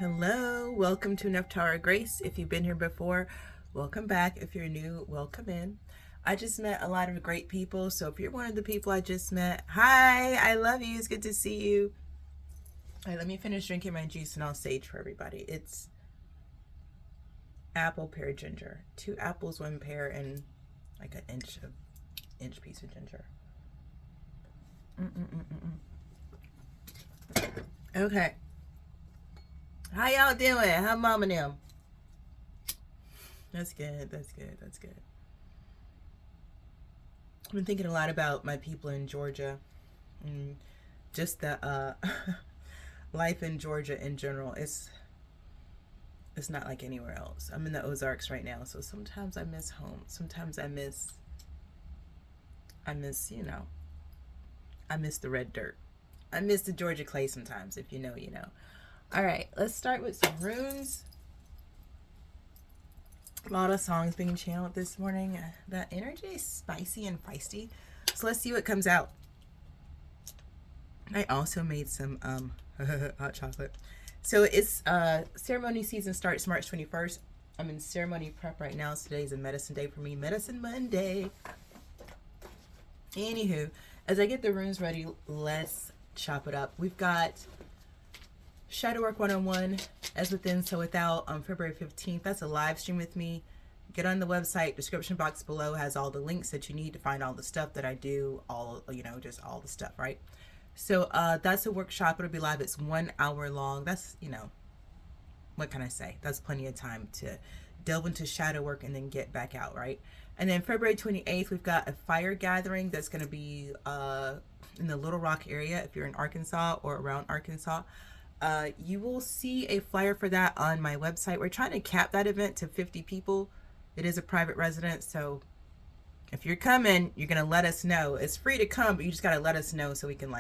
Hello, welcome to Nephtara Grace. If you've been here before, welcome back. If you're new, welcome in. I just met a lot of great people, so if you're one of the people I just met, hi, I love you. It's good to see you. All right, let me finish drinking my juice and I'll sage for everybody. It's apple, pear, ginger. 2 apples, 1 pear, and like an inch piece of ginger. Okay. How y'all doing? How mom and them? That's good. I've been thinking a lot about my people in Georgia and just the life in Georgia in general. It's not like anywhere else. I'm in the Ozarks right now, so sometimes I miss home. Sometimes I miss I miss the red dirt. I miss the Georgia clay sometimes. If you know, you know. All right, let's start with some runes. A lot of songs being channeled this morning. That energy is spicy and feisty. So let's see what comes out. I also made some hot chocolate. So it's ceremony season starts March 21st. I'm in ceremony prep right now. So today's a medicine day for me. Medicine Monday. Anywho, as I get the runes ready, let's chop it up. We've got Shadow Work 101, As Within, So Without, on February 15th. That's a live stream with me. Get on the website. Description box below has all the links that you need to find all the stuff that I do. Just all the stuff, right? So that's a workshop. It'll be live. It's 1 hour long. That's, what can I say? That's plenty of time to delve into shadow work and then get back out, right? And then February 28th, we've got a fire gathering that's going to be in the Little Rock area. If you're in Arkansas or around Arkansas, you will see a flyer for that on my website. We're trying to cap that event to 50 people. It is a private residence, so if you're coming, you're going to let us know. It's free to come, but you just got to let us know so we can,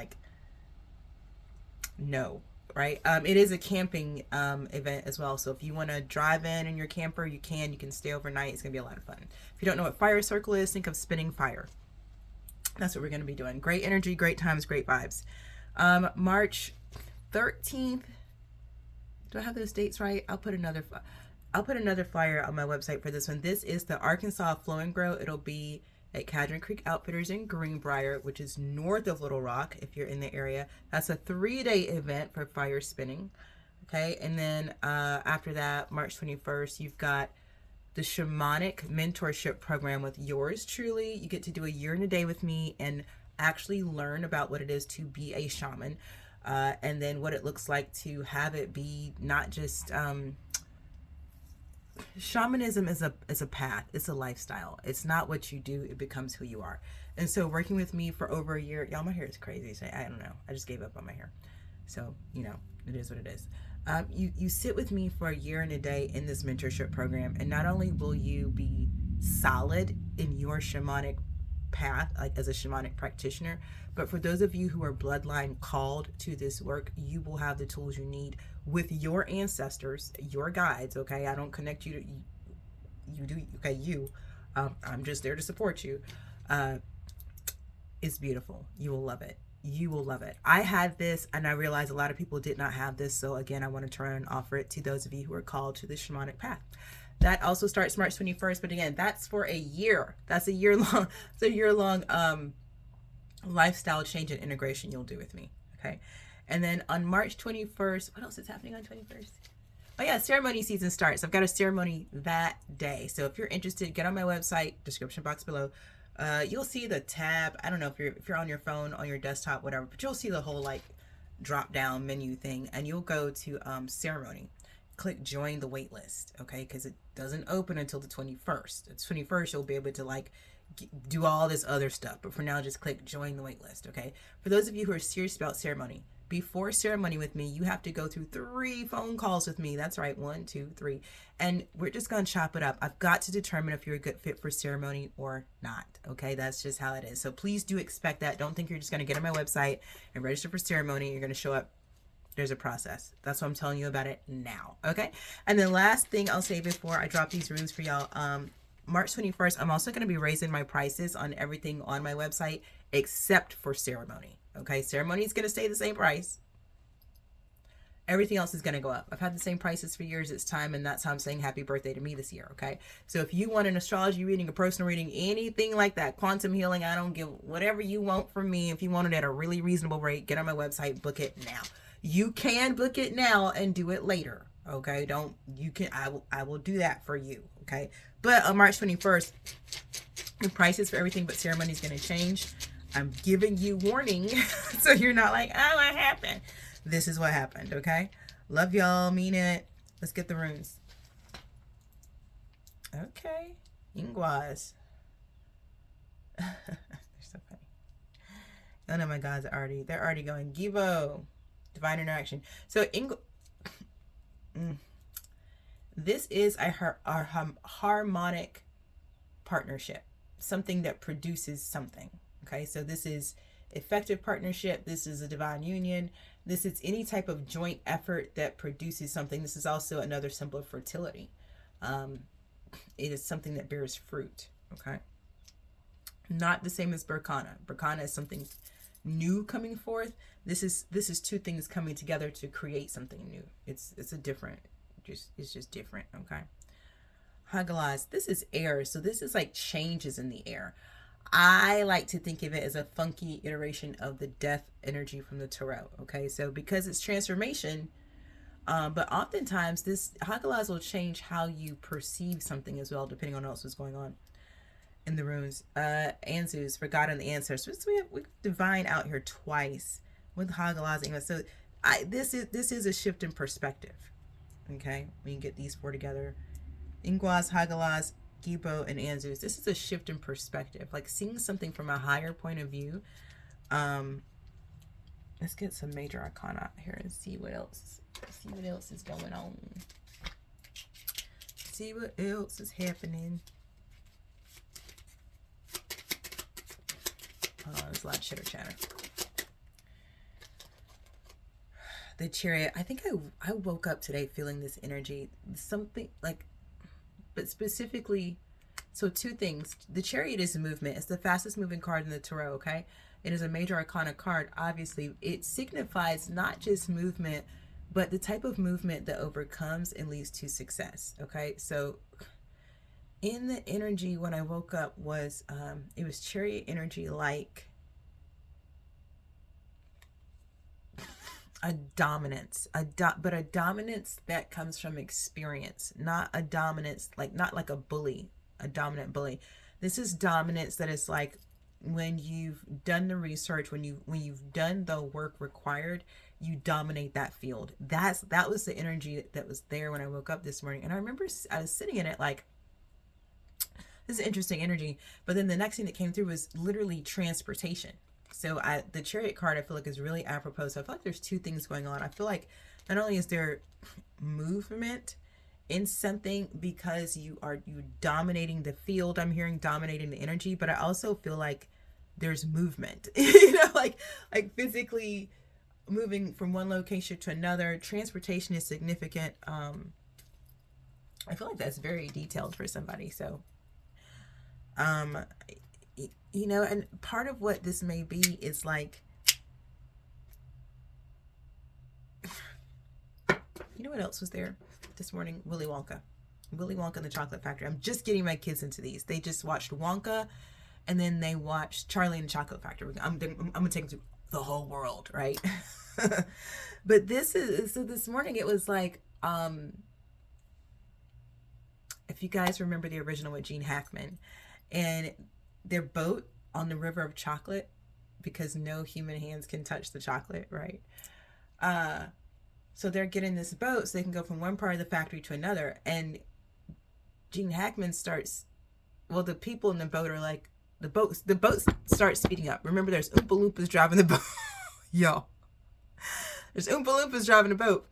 know, right? It is a camping event as well, so if you want to drive in your camper, you can stay overnight. It's going to be a lot of fun. If you don't know what fire circle is, think of spinning fire. That's what we're going to be doing. Great energy, great times, great vibes. March 13th. Do I have those dates right? I'll put another flyer on my website for this one. This is the Arkansas Flow and Grow. It'll be at Cadron Creek Outfitters in Greenbrier, which is north of Little Rock if you're in the area. That's a 3-day event for fire spinning. Okay, and then after that, March 21st, you've got the Shamanic Mentorship Program with yours truly. You get to do a year and a day with me and actually learn about what it is to be a shaman. And then what it looks like to have it be not just shamanism is a path. It's a lifestyle. It's not what you do. It becomes who you are. And so working with me for over a year, y'all, my hair is crazy. So I don't know. I just gave up on my hair. So, it is what it is. You sit with me for a year and a day in this mentorship program, and not only will you be solid in your shamanic path, like as a shamanic practitioner, but for those of you who are bloodline called to this work, you will have the tools you need with your ancestors, your guides. Okay, I don't connect you to you do. Okay, I'm just there to support you. It's beautiful. You will love it. I had this, and I realized a lot of people did not have this, so again, I want to try and offer it to those of you who are called to the shamanic path. That also starts March 21st, but again, that's for a year. That's a year long. It's a year long lifestyle change and integration you'll do with me. Okay, and then on March 21st, what else is happening on 21st? Oh yeah, ceremony season starts. I've got a ceremony that day, so if you're interested, get on my website, description box below. You'll see the tab. I don't know if you're on your phone, on your desktop, whatever, but you'll see the whole drop down menu thing, and you'll go to ceremony. Click join the wait list, okay? Because it doesn't open until the 21st. The 21st, you'll be able to do all this other stuff. But for now, just click join the wait list, okay? For those of you who are serious about ceremony, before ceremony with me, you have to go through 3 phone calls with me. That's right, 1, 2, 3. And we're just going to chop it up. I've got to determine if you're a good fit for ceremony or not, okay? That's just how it is. So please do expect that. Don't think you're just going to get on my website and register for ceremony. You're going to show up. There's a process. That's why I'm telling you about it now, okay? And the last thing I'll say before I drop these runes for y'all, March 21st, I'm also going to be raising my prices on everything on my website except for ceremony, okay? Ceremony is going to stay the same price. everything else is going to go up. I've had the same prices for years. It's time, and that's how I'm saying happy birthday to me this year, okay? So if you want an astrology reading, a personal reading, anything like that, quantum healing, I don't give, whatever you want from me. If you want it at a really reasonable rate, get on my website, book it now. You can book it now and do it later, okay? I will do that for you, okay? But on March 21st, the prices for everything but ceremony is going to change. I'm giving you warning so you're not like, oh, what happened? This is what happened, okay? Love y'all, mean it. Let's get the runes. Okay. Ingwas. They're so funny. Oh no, my gods are they're already going. Givo. Divine interaction. So this is our harmonic partnership. Something that produces something. Okay, so this is effective partnership. This is a divine union. This is any type of joint effort that produces something. This is also another symbol of fertility. It is something that bears fruit. Okay, not the same as Berkana. Berkana is something new coming forth. This is two things coming together to create something new. It's just different. Okay. Hagalaz, this is air, so this is like changes in the air. I like to think of it as a funky iteration of the death energy from the tarot. Okay, so because it's transformation, but oftentimes this Hagalaz will change how you perceive something as well, depending on what else is going on in the runes. Anzus, forgotten the ancestors. So we have divine out here twice with Hagalaz. So this is a shift in perspective. Okay, we can get these four together. Ingwas, Hagalaz, Gibo, and Anzus. This is a shift in perspective, like seeing something from a higher point of view. Let's get some major arcana out here and see what else is going on. See what else is happening. Hold on, there's a lot of chitter chatter. The Chariot. I think I woke up today feeling this energy. Something like, but specifically, so two things. The Chariot is movement. It's the fastest moving card in the tarot, okay? It is a major arcana card. Obviously, it signifies not just movement, but the type of movement that overcomes and leads to success, okay? So in the energy when I woke up was, it was Chariot energy, like a dominance, but a dominance that comes from experience, not a dominance, not like a bully, a dominant bully. This is dominance that is like when you've done the research, when you've done the work required, you dominate that field. That was the energy that was there when I woke up this morning. And I remember I was sitting in it like, this is interesting energy. But then the next thing that came through was literally transportation. So the Chariot card, I feel like, is really apropos. So I feel like there's two things going on. I feel like not only is there movement in something because you dominating the field, I'm hearing dominating the energy, but I also feel like there's movement, like physically moving from one location to another. Transportation is significant. I feel like that's very detailed for somebody. So, and part of what this may be is like, you know what else was there this morning? Willy Wonka and the Chocolate Factory. I'm just getting my kids into these. They just watched Wonka, and then they watched Charlie and the Chocolate Factory. I'm gonna take them to the whole world, right? But this morning it was like, if you guys remember the original with Gene Hackman, and their boat on the river of chocolate, because no human hands can touch the chocolate, right? So they're getting this boat so they can go from one part of the factory to another. And Gene Hackman the people in the boat are like, the boat starts speeding up. Remember, there's Oompa Loompas driving the boat. Yo. There's Oompa Loompas driving the boat.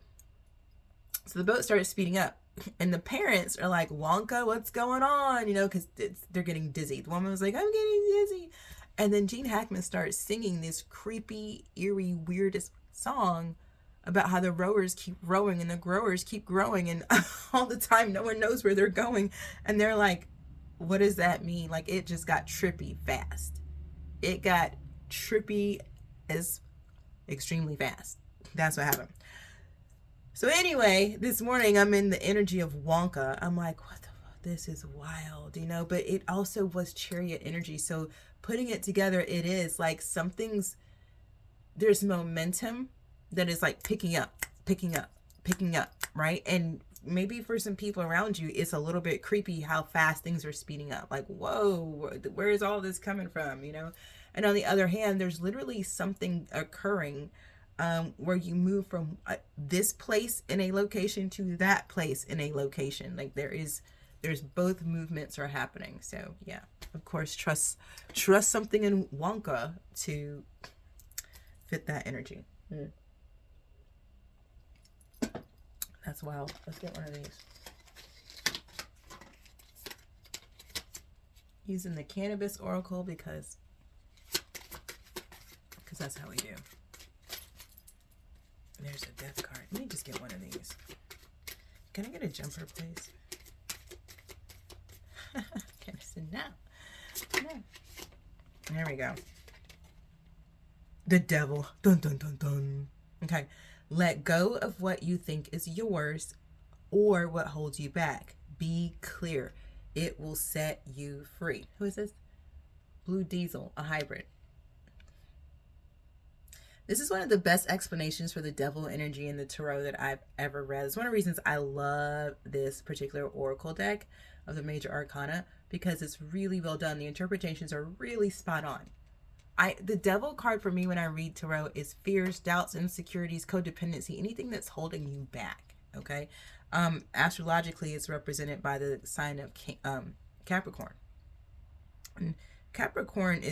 So the boat starts speeding up. And the parents are like, Wonka, what's going on? Because they're getting dizzy. The woman was like, I'm getting dizzy. And then Gene Hackman starts singing this creepy, eerie, weirdest song about how the rowers keep rowing and the growers keep growing, and all the time no one knows where they're going. And they're like, what does that mean? Like, it just got trippy fast. It got trippy as extremely fast. That's what happened. So anyway, this morning I'm in the energy of Wonka. I'm like, what the fuck? This is wild, you know? But it also was chariot energy. So putting it together, it is like there's momentum that is like picking up, picking up, picking up, right? And maybe for some people around you, it's a little bit creepy how fast things are speeding up. Like, whoa, where is all this coming from, you know? And on the other hand, there's literally something occurring where you move from this place in a location to that place in a location. Like there's both movements are happening. So yeah, of course, trust something in Wonka to fit that energy. That's wild. Let's get one of these. Using the cannabis oracle because that's how we do. There's a death card. Let me just get one of these. Can I get a jumper, please? Can I say no? No. There we go. The devil. Dun dun dun dun. Okay. Let go of what you think is yours or what holds you back. Be clear. It will set you free. Who is this? Blue Diesel, a hybrid. This is one of the best explanations for the devil energy in the tarot that I've ever read. It's one of the reasons I love this particular oracle deck of the major arcana because it's really well done. The interpretations are really spot on. The devil card for me when I read tarot is fears, doubts, insecurities, codependency, anything that's holding you back. Okay. Astrologically, it's represented by the sign of Capricorn. And Capricorn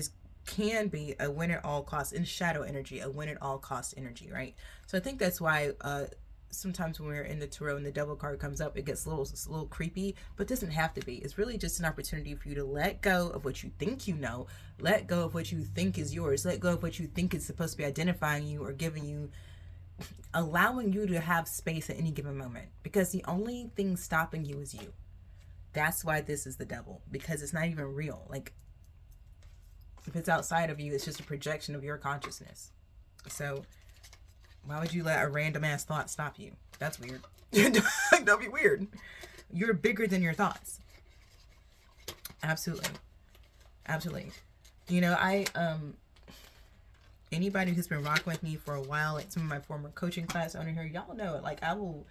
can be a win at all costs in shadow energy, a win at all cost energy, right? So I think that's why sometimes when we're in the tarot and the devil card comes up, it gets a little creepy, but it doesn't have to be. It's really just an opportunity for you to let go of what you think you know, let go of what you think is yours, let go of what you think is supposed to be identifying you or giving you, allowing you to have space at any given moment, because the only thing stopping you is you. That's why this is the devil, because it's not even real. Like, if it's outside of you, it's just a projection of your consciousness. So why would you let a random ass thought stop you? That's weird. That'd be weird. You're bigger than your thoughts. Absolutely. Absolutely. You know, anybody who's been rocking with me for a while, like some of my former coaching class owner here, y'all know it. Like, I will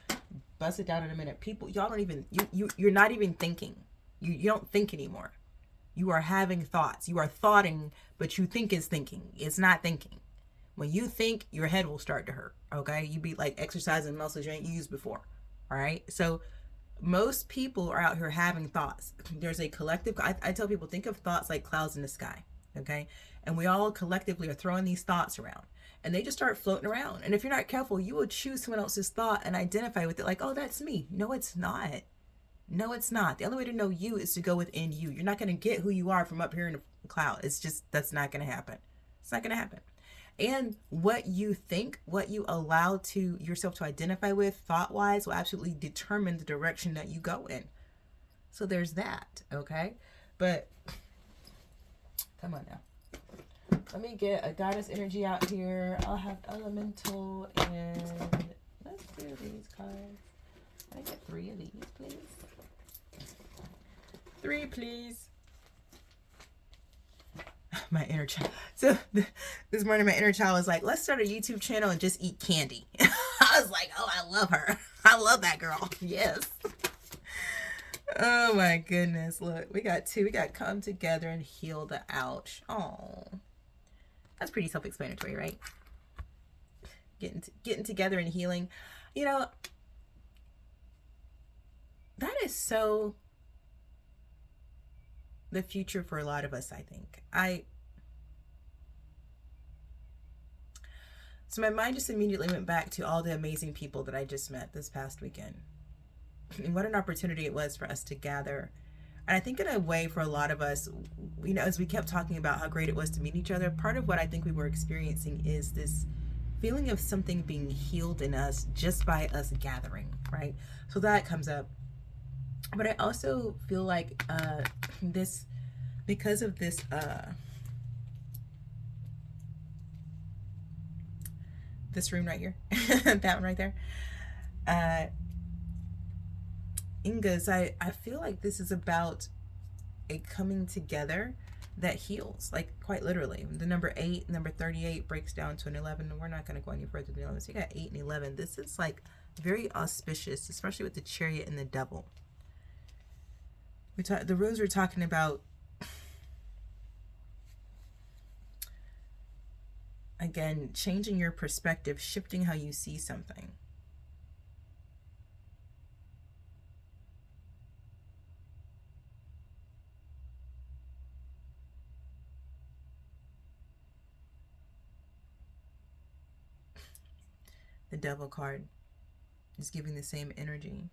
bust it down in a minute. People, y'all don't even, you're not even thinking. You don't think anymore. You are having thoughts. You are thoughting, but you think is thinking. It's not thinking. When you think, your head will start to hurt. Okay? You be like exercising muscles you ain't used before. All right? So most people are out here having thoughts. There's a collective, I tell people, think of thoughts like clouds in the sky. Okay? And we all collectively are throwing these thoughts around. And they just start floating around. And if you're not careful, you will choose someone else's thought and identify with it like, oh, that's me. No, it's not. No, it's not. The only way to know you is to go within you. You're not going to get who you are from up here in the cloud. It's just, that's not going to happen. It's not going to happen. And what you think, what you allow to yourself to identify with thought-wise will absolutely determine the direction that you go in. So there's that, okay? But come on now. Let me get a goddess energy out here. I'll have elemental and let's do these cards. Can I get 3 of these, please? 3, please. My inner child. So this morning, my inner child was like, let's start a YouTube channel and just eat candy. I was like, oh, I love her. I love that girl. Yes. Oh my goodness. Look, we got 2. We got come together and heal the ouch. Oh, that's pretty self-explanatory, right? Getting together and healing. You know, that is so the future for a lot of us, I think. So my mind just immediately went back to all the amazing people that I just met this past weekend. And what an opportunity it was for us to gather. And I think in a way for a lot of us, you know, as we kept talking about how great it was to meet each other, part of what I think we were experiencing is this feeling of something being healed in us just by us gathering, right? So that comes up. But I also feel like this, because of this this room right here, that one right there, Ingas, I feel like this is about a coming together that heals, like quite literally. The number 8, number 38 breaks down to an 11, and we're not going to go any further than 11. So you got 8 and 11. This is like very auspicious, especially with the Chariot and the Devil. The runes we're talking about, again, changing your perspective, shifting how you see something. The Devil card is giving the same energy.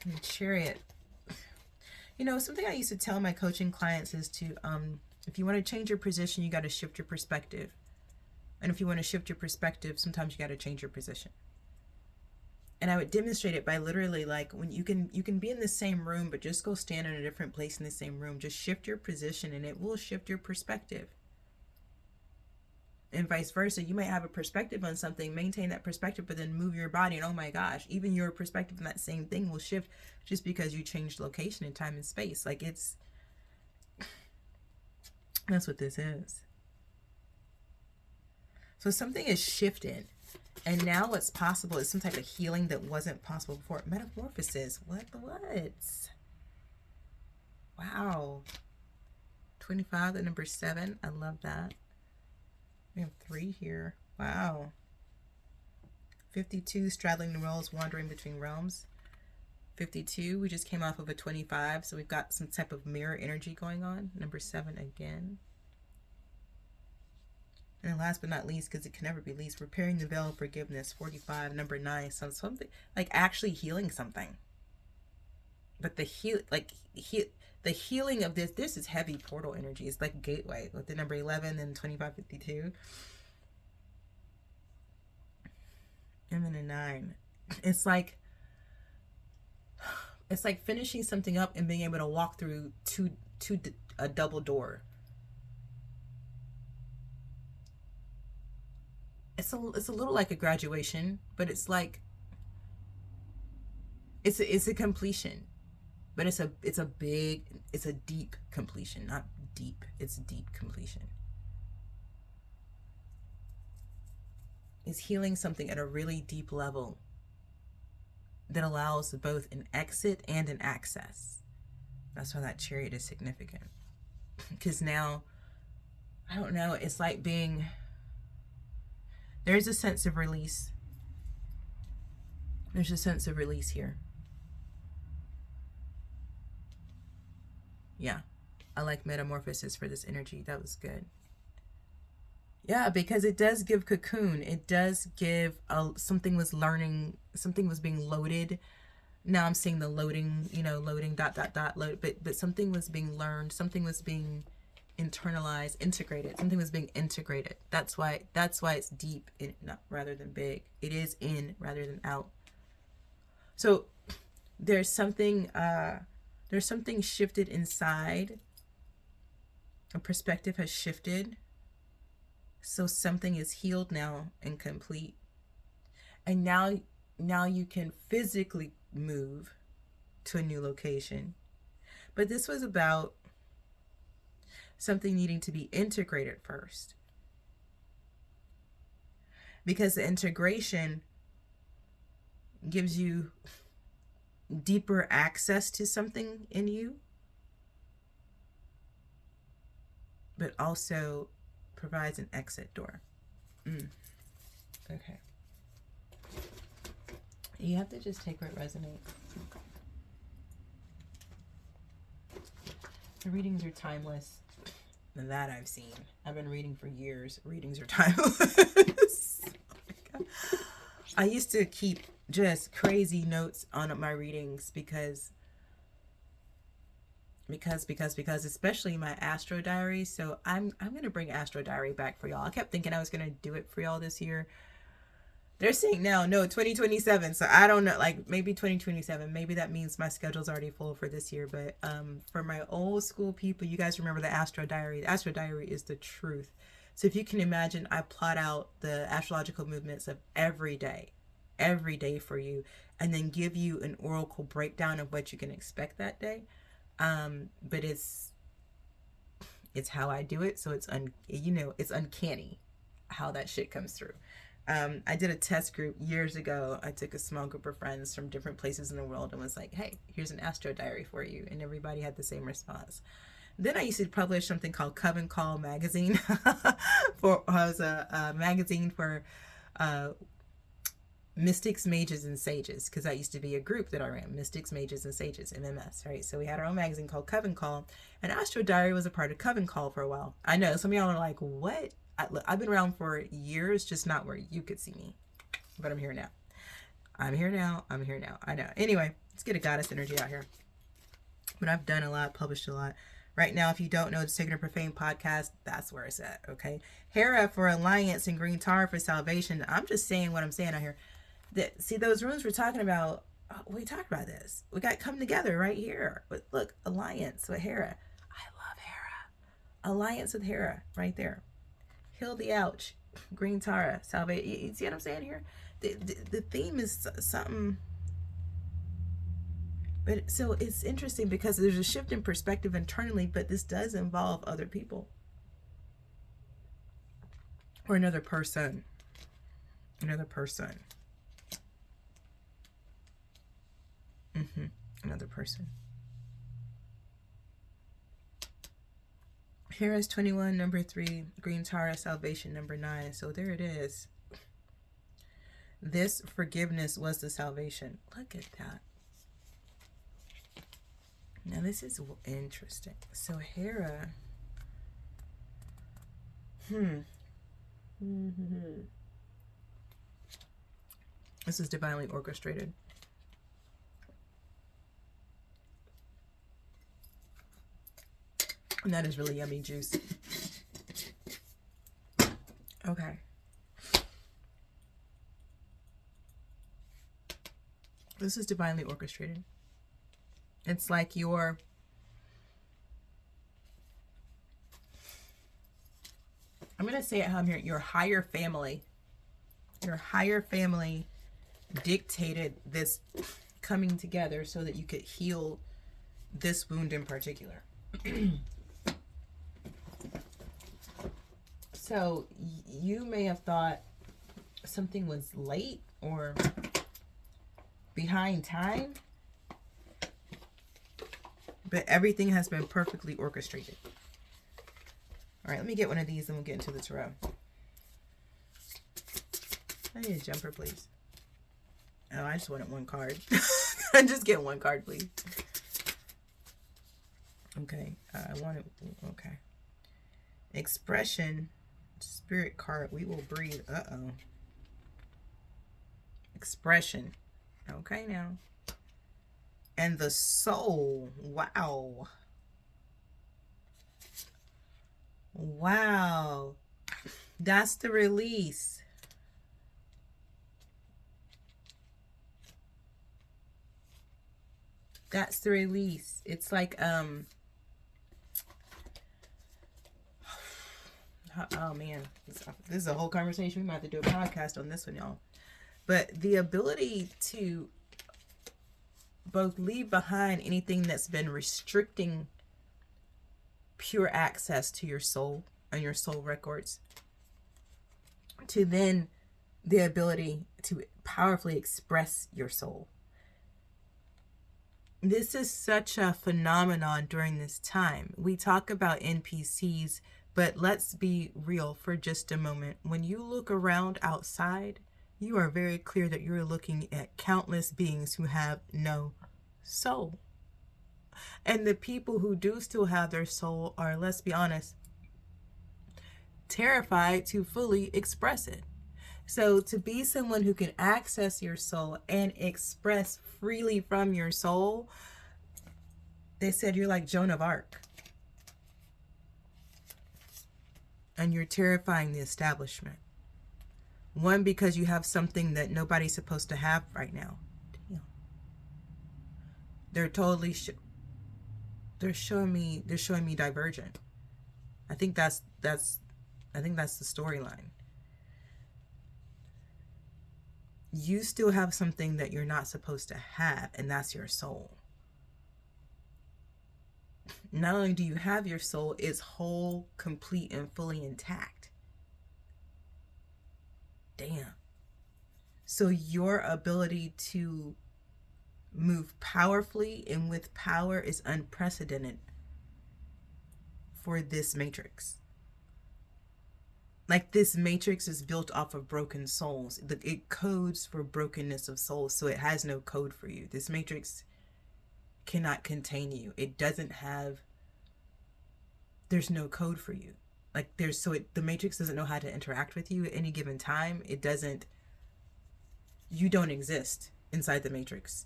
And the Chariot, you know, something I used to tell my coaching clients is to, if you want to change your position, you got to shift your perspective. And if you want to shift your perspective, sometimes you got to change your position. And I would demonstrate it by literally, like, when you can be in the same room, but just go stand in a different place in the same room. Just shift your position and it will shift your perspective. And vice versa. You might have a perspective on something, maintain that perspective, but then move your body, and oh my gosh, even your perspective on that same thing will shift just because you changed location and time and space. Like, that's what this is. So something is shifted, and now what's possible is some type of healing that wasn't possible before. Metamorphosis. What? Wow. 25, the number 7. I love that. We have 3 here. Wow. 52, straddling the roles, wandering between realms. 52, we just came off of a 25, so we've got some type of mirror energy going on. Number 7 again. And then last but not least, because it can never be least, repairing the veil of forgiveness. 45, number 9. So something like actually healing something. But the healing of this is heavy portal energy. It's like gateway with the number 11 and 2552. And then a 9. It's like finishing something up and being able to walk through a double door. It's a little like a graduation, but it's like it's a completion. But it's a deep completion, not deep. It's deep completion. It's healing something at a really deep level that allows both an exit and an access. That's why that Chariot is significant. Because now, I don't know, it's like there's a sense of release. There's a sense of release here. Yeah, I like metamorphosis for this energy. That was good. Yeah, because it does give cocoon. It does give something was being loaded. Now I'm seeing the loading, loading ... load, but something was being learned. Something was being internalized, integrated. Something was being integrated. That's why it's deep, rather than big. It is in rather than out. So there's something shifted inside. A perspective has shifted. So something is healed now and complete. And now you can physically move to a new location. But this was about something needing to be integrated first. Because the integration gives you deeper access to something in you, but also provides an exit door. Okay. You have to just take what resonates. The readings are timeless. That I've seen. I've been reading for years. Readings are timeless. Oh my God. I used to keep just crazy notes on my readings because especially my astro diary. So I'm gonna bring astro diary back for y'all. I kept thinking I was gonna do it for y'all this year. They're saying now, no, 2027. So I don't know, like maybe 2027. Maybe that means my schedule's already full for this year. But for my old school people, you guys remember the astro diary. The astro diary is the truth. So if you can imagine, I plot out the astrological movements of every day for you, and then give you an oracle breakdown of what you can expect that day. But it's how I do it, so it's it's uncanny how that shit comes through. I did a test group years ago. I took a small group of friends from different places in the world and was like, hey, here's an astro diary for you. And everybody had the same response. Then I used to publish something called Coven Call magazine. I was a magazine for mystics, mages, and sages, because that used to be a group that I ran, mystics, mages, and sages, MMS, right? So we had our own magazine called Coven Call, and Astro Diary was a part of Coven Call for a while. I know some of y'all are like, what? I've been around for years, just not where you could see me, but I'm here now. I'm here now. I know. Anyway, let's get a goddess energy out here. But I've done a lot, published a lot. Right now, if you don't know the Sacred and Profane podcast, that's where it's at, okay? Hera for Alliance and Green Tar for Salvation. I'm just saying what I'm saying out here. See, those rooms we're talking about, we talked about this. We got come together right here. But look, Alliance with Hera. I love Hera. Alliance with Hera, right there. Heal the Ouch, Green Tara, Salvation. You see what I'm saying here? The theme is something. But so it's interesting because there's a shift in perspective internally, but this does involve other people. Or another person. Another person. Another person. Here is 21, number 3, Green Tara, Salvation, number 9. So there it is. This forgiveness was the salvation. Look at that. Now this is interesting. So Hera. This is divinely orchestrated. And that is really yummy juice. Okay. This is divinely orchestrated. It's like I'm going to say it how I'm hearing, your higher family dictated this coming together so that you could heal this wound in particular. So you may have thought something was late or behind time, but everything has been perfectly orchestrated. All right, let me get one of these and we'll get into the tarot. I need a jumper, please. Oh, I just wanted one card. I just get one card, please. Okay, I want it. Okay. Expression, spirit card. We will breathe. Uh-oh. Expression. Okay, now. And the soul. Wow. Wow. That's the release. That's the release. It's like, oh man, this is a whole conversation. We might have to do a podcast on this one, y'all. But the ability to both leave behind anything that's been restricting pure access to your soul and your soul records, to then the ability to powerfully express your soul. This is such a phenomenon during this time. We talk about NPCs, but let's be real for just a moment. When you look around outside, you are very clear that you're looking at countless beings who have no soul. And the people who do still have their soul are, let's be honest, terrified to fully express it. So to be someone who can access your soul and express freely from your soul, they said you're like Joan of Arc. And you're terrifying the establishment. One, because you have something that nobody's supposed to have right now. Damn. They're totally they're showing me Divergent. I think that's I think that's the storyline. You still have something that you're not supposed to have, and that's your soul. Not only do you have your soul, it's whole, complete, and fully intact. Damn. So your ability to move powerfully and with power is unprecedented for this matrix. Like, this matrix is built off of broken souls. It codes for brokenness of souls, so it has no code for you. This matrix cannot contain you. It doesn't have, there's no code for you. Like, the matrix doesn't know how to interact with you at any given time. It doesn't, you don't exist inside the matrix.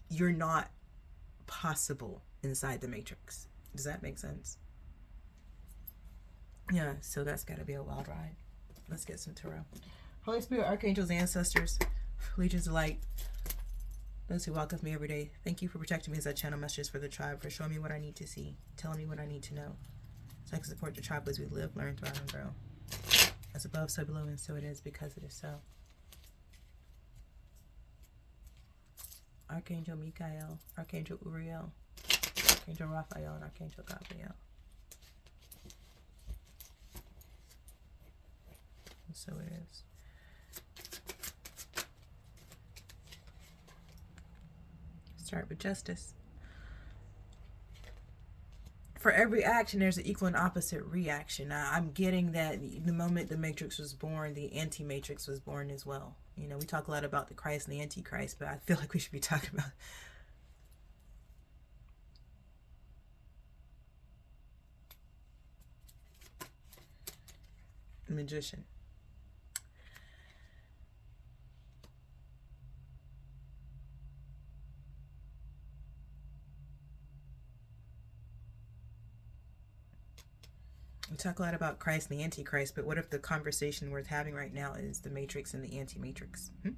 You're not possible inside the matrix. Does that make sense? Yeah, so that's got to be a wild ride. Let's get some tarot. Holy Spirit, archangels, ancestors, legions of light, those who walk with me every day, thank you for protecting me as I channel messages for the tribe, for showing me what I need to see, telling me what I need to know, so I can support the tribe as we live, learn, thrive, and grow. As above, so below, and so it is, because it is so. Archangel Michael, Archangel Uriel, Archangel Raphael, and Archangel Gabriel. And so it is. Start with justice. For every action, there's an equal and opposite reaction. Now, I'm getting that the moment the Matrix was born, the Anti-Matrix was born as well. You know, we talk a lot about the Christ and the Antichrist, but I feel like we should be talking about the Magician. We talk a lot about Christ and the Antichrist, but what if the conversation we're having right now is the Matrix and the Anti-Matrix? I'm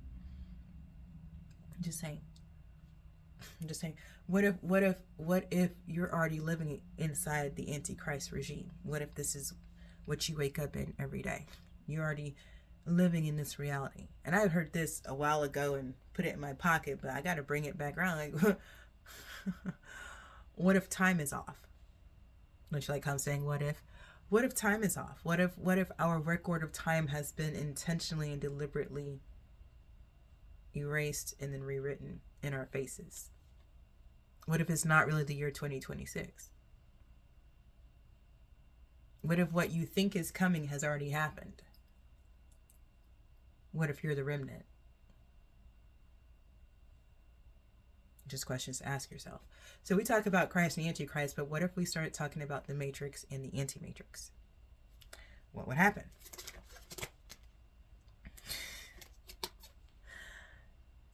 just saying. I'm just saying. What if you're already living inside the Antichrist regime? What if this is what you wake up in every day? You're already living in this reality. And I heard this a while ago and put it in my pocket, but I got to bring it back around. Like, what if time is off? Don't you like how I'm saying what if? What if time is off? What if our record of time has been intentionally and deliberately erased and then rewritten in our faces? What if it's not really the year 2026? What if what you think is coming has already happened? What if you're the remnant? Just questions to ask yourself. So we talk about Christ and the Antichrist, but what if we started talking about the Matrix and the Anti-Matrix? What would happen?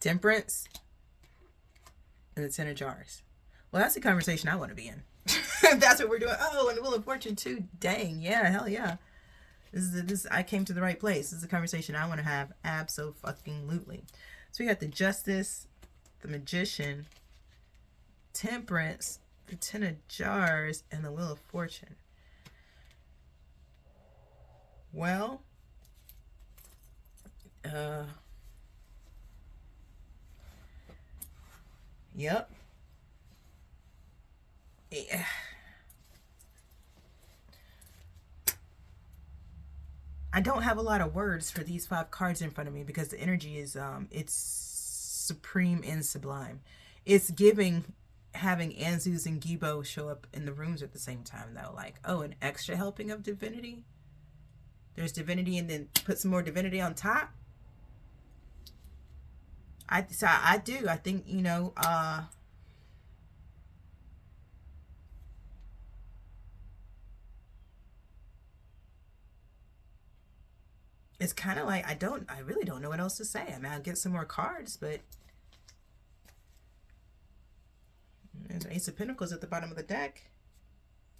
Temperance and the Ten of Jars. Well, that's the conversation I want to be in. That's what we're doing. Oh, and the Wheel of Fortune too. Dang, yeah, hell yeah. This I came to the right place. This is a conversation I want to have. Abso-fucking-lutely. So we got the Justice, the Magician, Temperance, the Ten of Jars, and the Wheel of Fortune. Well, yep. Yeah. I don't have a lot of words for these 5 cards in front of me because the energy is it's supreme and sublime. It's giving having Anzus and Gibo show up in the rooms at the same time though. Like, oh, an extra helping of divinity. There's divinity and then put some more divinity on top. I do. I think, you know, it's kind of like, I really don't know what else to say. I mean, I'll get some more cards, but there's an Ace of Pentacles at the bottom of the deck.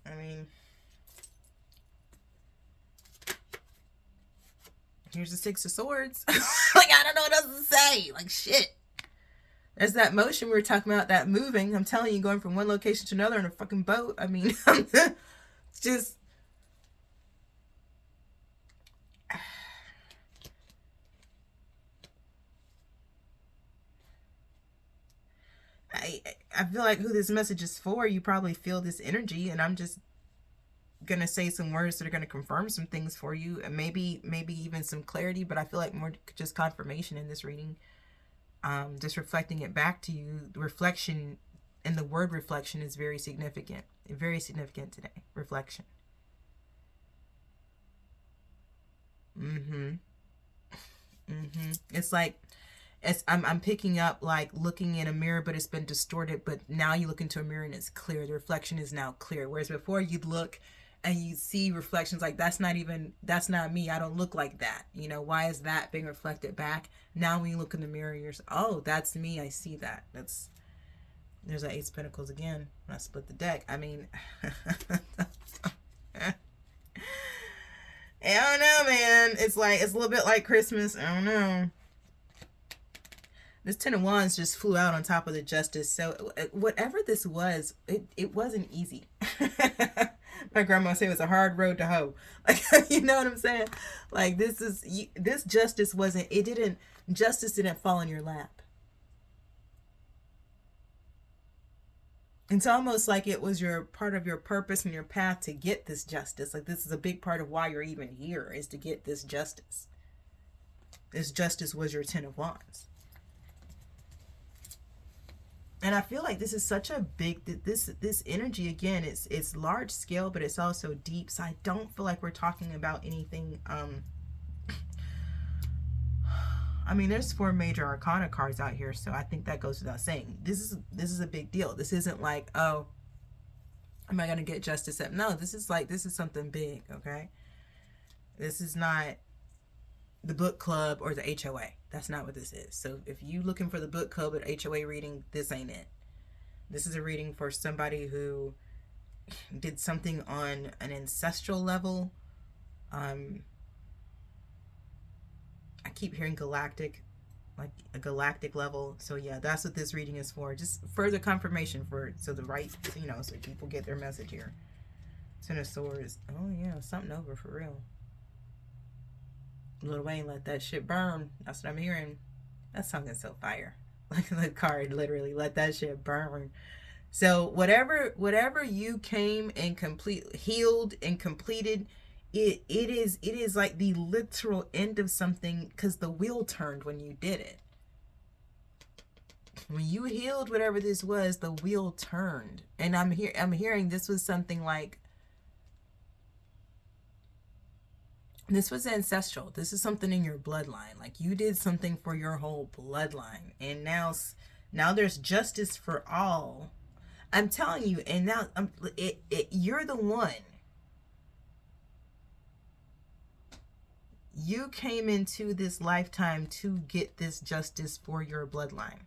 I mean, here's the Six of Swords. Like, I don't know what else to say. Like, shit. There's that motion we were talking about, that moving. I'm telling you, going from one location to another in a fucking boat. I mean, it's just, I feel like who this message is for, you probably feel this energy, and I'm just gonna say some words that are gonna confirm some things for you, and maybe even some clarity, but I feel like more just confirmation in this reading. Just reflecting it back to you. Reflection, and the word reflection is very significant today. Reflection. It's like, I'm picking up like looking in a mirror, but it's been distorted. But now you look into a mirror and it's clear. The reflection is now clear. Whereas before you'd look and you see reflections like, that's not me. I don't look like that. You know, why is that being reflected back? Now when you look in the mirror, you're, oh, that's me. I see that. There's that Ace of Pentacles again. When I split the deck. I mean, I don't know, man. It's a little bit like Christmas. I don't know. This Ten of Wands just flew out on top of the Justice. So whatever this was, it wasn't easy. My grandma said it was a hard road to hoe. Like, you know what I'm saying? Like, this justice justice didn't fall in your lap. It's almost like it was your part of your purpose and your path to get this justice. Like, this is a big part of why you're even here, is to get this justice. This justice was your Ten of Wands. And I feel like this is such a big, this energy, again, it's large scale, but it's also deep. So I don't feel like we're talking about anything. I mean, there's 4 major arcana cards out here, so I think that goes without saying. This is a big deal. This isn't like, oh, am I gonna get justice up? No, this is something big. Okay, this is not the book club or the HOA. That's not what this is. So if you looking for the book club or HOA reading, this ain't it. This is a reading for somebody who did something on an ancestral level. I keep hearing galactic, like a galactic level. So yeah, that's what this reading is for. Just further confirmation so people get their message here. Ten of Swords. Oh yeah, something over for real. Lil Wayne, let that shit burn. That's what I'm hearing. That song is so fire. Like the card, literally, let that shit burn. So whatever you came and healed and completed, it is like the literal end of something, because the wheel turned when you did it. When you healed whatever this was, the wheel turned. And I'm hearing this was something like, this was ancestral. This is something in your bloodline. Like, you did something for your whole bloodline. And now there's justice for all. I'm telling you, and now you're the one. You came into this lifetime to get this justice for your bloodline.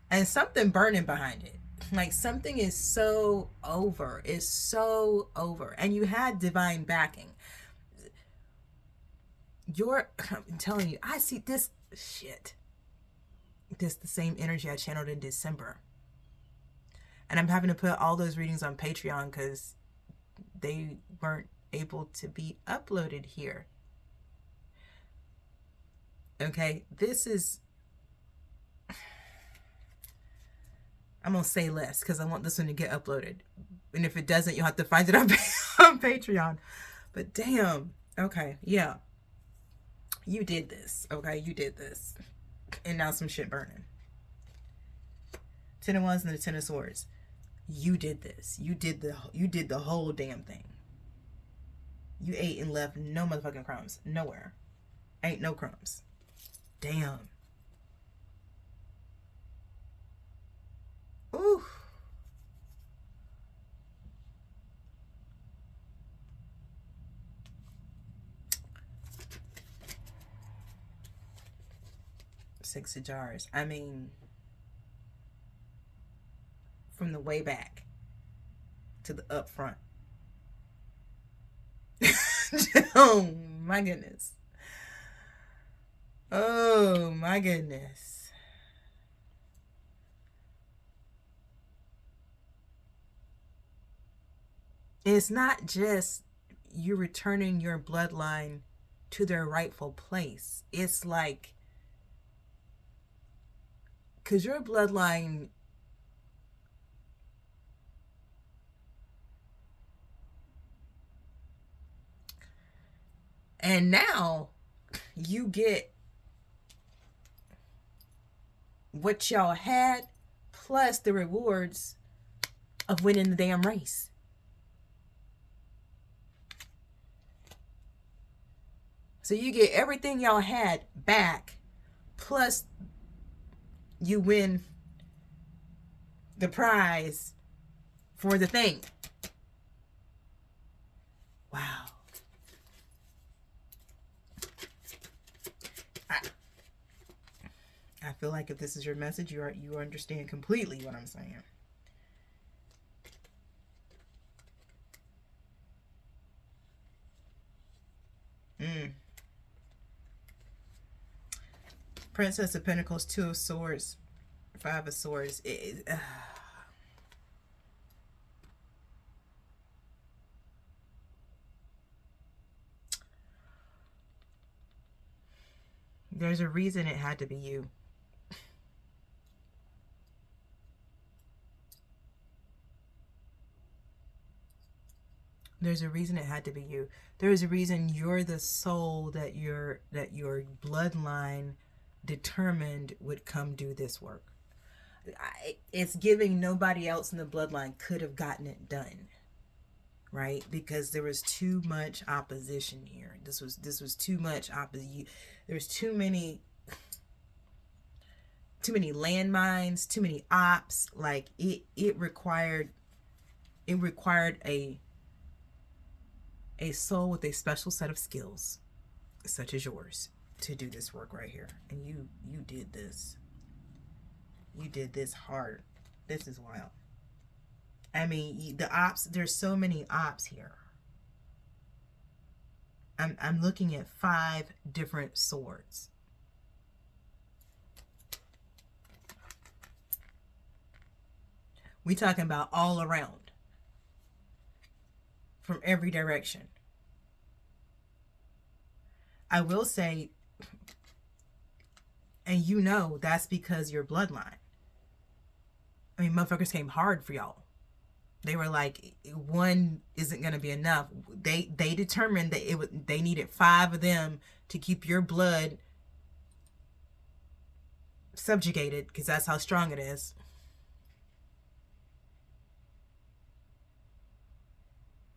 And something burning behind it. Like, something is so over. It's so over. And you had divine backing. I'm telling you, I see this shit. This the same energy I channeled in December. And I'm having to put all those readings on Patreon because they weren't able to be uploaded here. Okay, this is... I'm going to say less because I want this one to get uploaded. And if it doesn't, you'll have to find it on Patreon. But damn. Okay, yeah. You did this. Okay, you did this. And now some shit burning. Ten of Wands and the Ten of Swords. You did this. You did the whole damn thing. You ate and left no motherfucking crumbs. Nowhere. Ain't no crumbs. Damn. Ooh. Six of Jars. I mean, from the way back to the up front. Oh my goodness. Oh my goodness. It's not just you returning your bloodline to their rightful place. It's like Because your bloodline, and now you get what y'all had plus the rewards of winning the damn race. So you get everything y'all had back, plus you win the prize for the thing. Wow. I feel like if this is your message, you understand completely what I'm saying. Princess of Pentacles, Two of Swords, Five of Swords. There's a reason it had to be you. There's a reason it had to be you. There's a reason you're the soul that your bloodline determined would come do this work. It's giving nobody else in the bloodline could have gotten it done, right? Because there was too much opposition here. This was too much opposition. There's too many landmines, too many ops. Like it required a soul with a special set of skills, such as yours, to do this work right here. And you did this. You did this hard. This is wild. I mean, the ops, there's so many ops here. I'm looking at 5 different swords. We talking about all around. From every direction. I will say, and you know that's because your bloodline. I mean, motherfuckers came hard for y'all. They were like, one isn't going to be enough. They determined that they needed 5 of them to keep your blood subjugated, because that's how strong it is.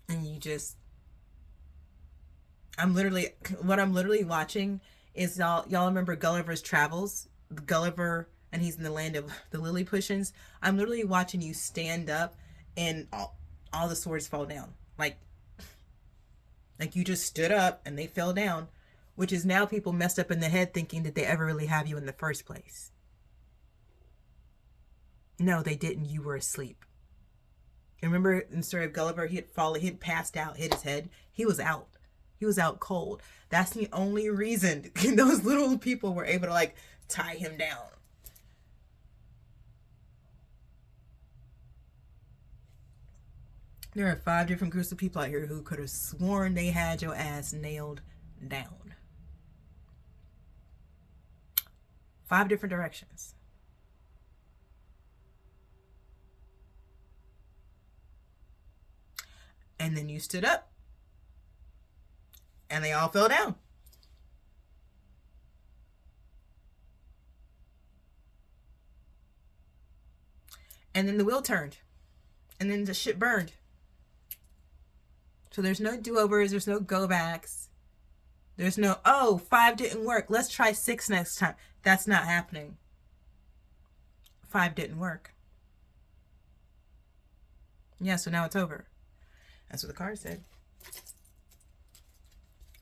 And you just, what I'm literally watching is y'all remember Gulliver's Travels? Gulliver, and he's in the land of the Lilliputians. I'm literally watching you stand up and all the swords fall down. Like you just stood up and they fell down, which is now people messed up in the head thinking that they ever really have you in the first place. No, they didn't. You were asleep. And remember in the story of Gulliver, he had passed out, hit his head. He was out. He was out cold. That's the only reason those little people were able to like tie him down. There are 5 different groups of people out here who could have sworn they had your ass nailed down. 5 different directions. And then you stood up. And they all fell down. And then the wheel turned. And then the shit burned. So there's no do-overs. There's no go-backs. There's no, 5 didn't work. Let's try 6 next time. That's not happening. 5 didn't work. Yeah, so now it's over. That's what the card said.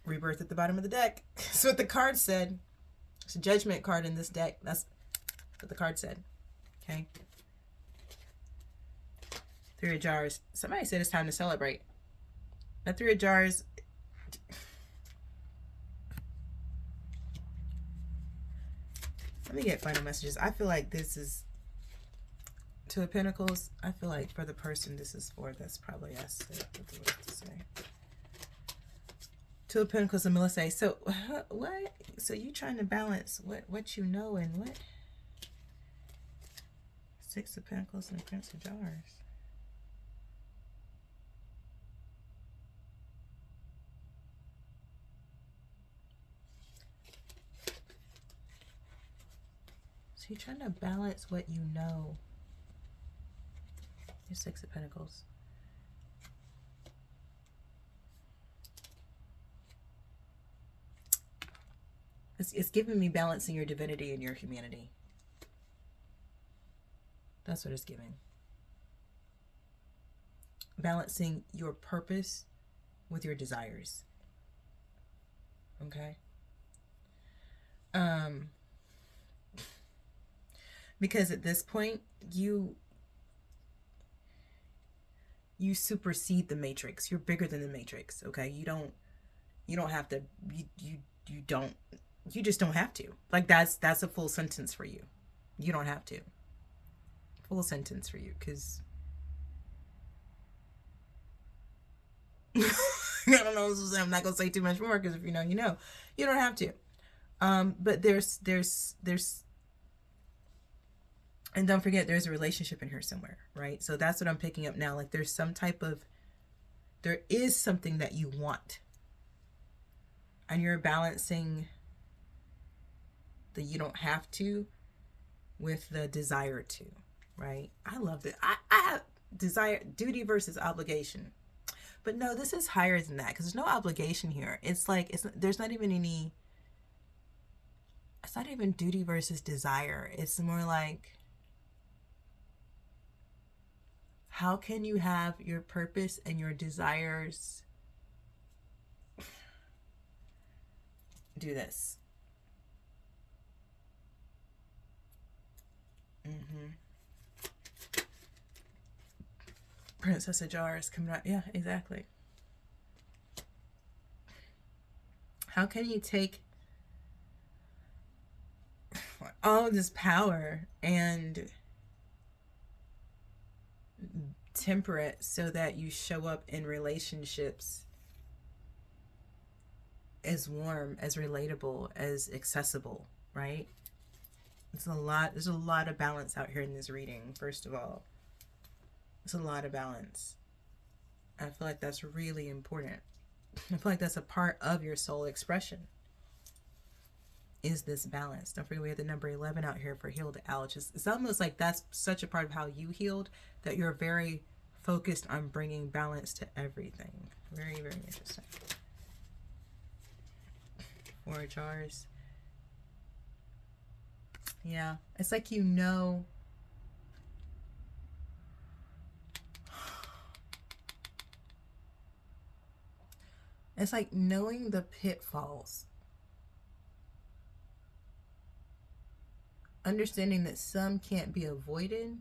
Rebirth at the bottom of the deck. That's what the card said. It's a judgment card in this deck. That's what the card said. Okay. 3 of Jars. Somebody said it's time to celebrate. That 3 of Jars. Let me get final messages. I feel like this is 2 of Pentacles. I feel like for the person this is for, that's probably us. To say. 2 of Pentacles and Melissa. So what? So you trying to balance what you know and what? Six of Pentacles and Prince of Jars. So you're trying to balance what you know. Your Six of Pentacles. It's giving me balancing your divinity and your humanity. That's what it's giving. Balancing your purpose with your desires. Okay? Because at this point, you supersede the matrix. You're bigger than the matrix, okay? You don't have to, you just don't have to. Like, that's a full sentence for you. You don't have to. Full sentence for you, because I don't know, I'm not gonna say too much more, because if you know, you know. You don't have to. But there's and don't forget, there's a relationship in here somewhere, right? So that's what I'm picking up now. Like, there is something that you want, and you're balancing the you don't have to with the desire to, right? I love it. I have desire, duty versus obligation. But no, this is higher than that, because there's no obligation here. It's like, there's not even any, it's not even duty versus desire. It's more like, how can you have your purpose and your desires do this? Princess of Jars coming out. Yeah, exactly. How can you take all of this power and temper it so that you show up in relationships as warm, as relatable, as accessible, right? There's a lot of balance out here in this reading, first of all. It's a lot of balance. I feel like that's really important. I feel like that's a part of your soul expression, is this balance. Don't forget, we have the number 11 out here for healed out. It's almost like that's such a part of how you healed, that you're very focused on bringing balance to everything. Very, very interesting. Four of Jars. Yeah, it's like, you know, it's like knowing the pitfalls, understanding that some can't be avoided,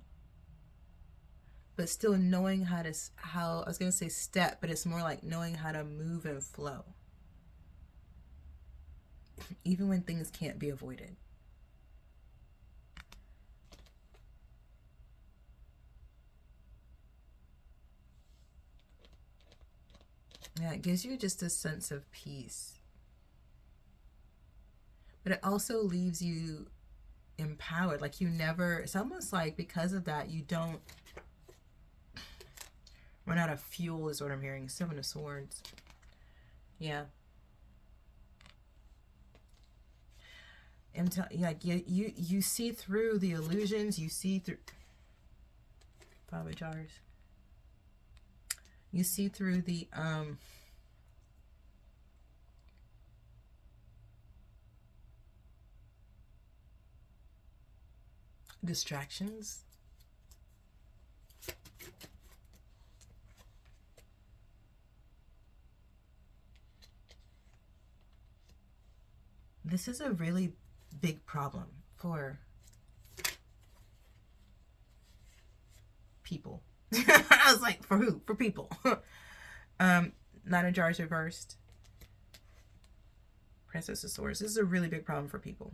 but still knowing how I was going to say step, but it's more like knowing how to move and flow, even when things can't be avoided. Yeah, it gives you just a sense of peace. But it also leaves you empowered. Like, it's almost like, because of that, you don't run out of fuel, is what I'm hearing. Seven of Swords. Yeah. Like, you see through the illusions. You see through Five of Jars. You see through the distractions. This is a really big problem for people. I was like, for who? For people. Nine of Jars reversed. Princess of Swords. This is a really big problem for people.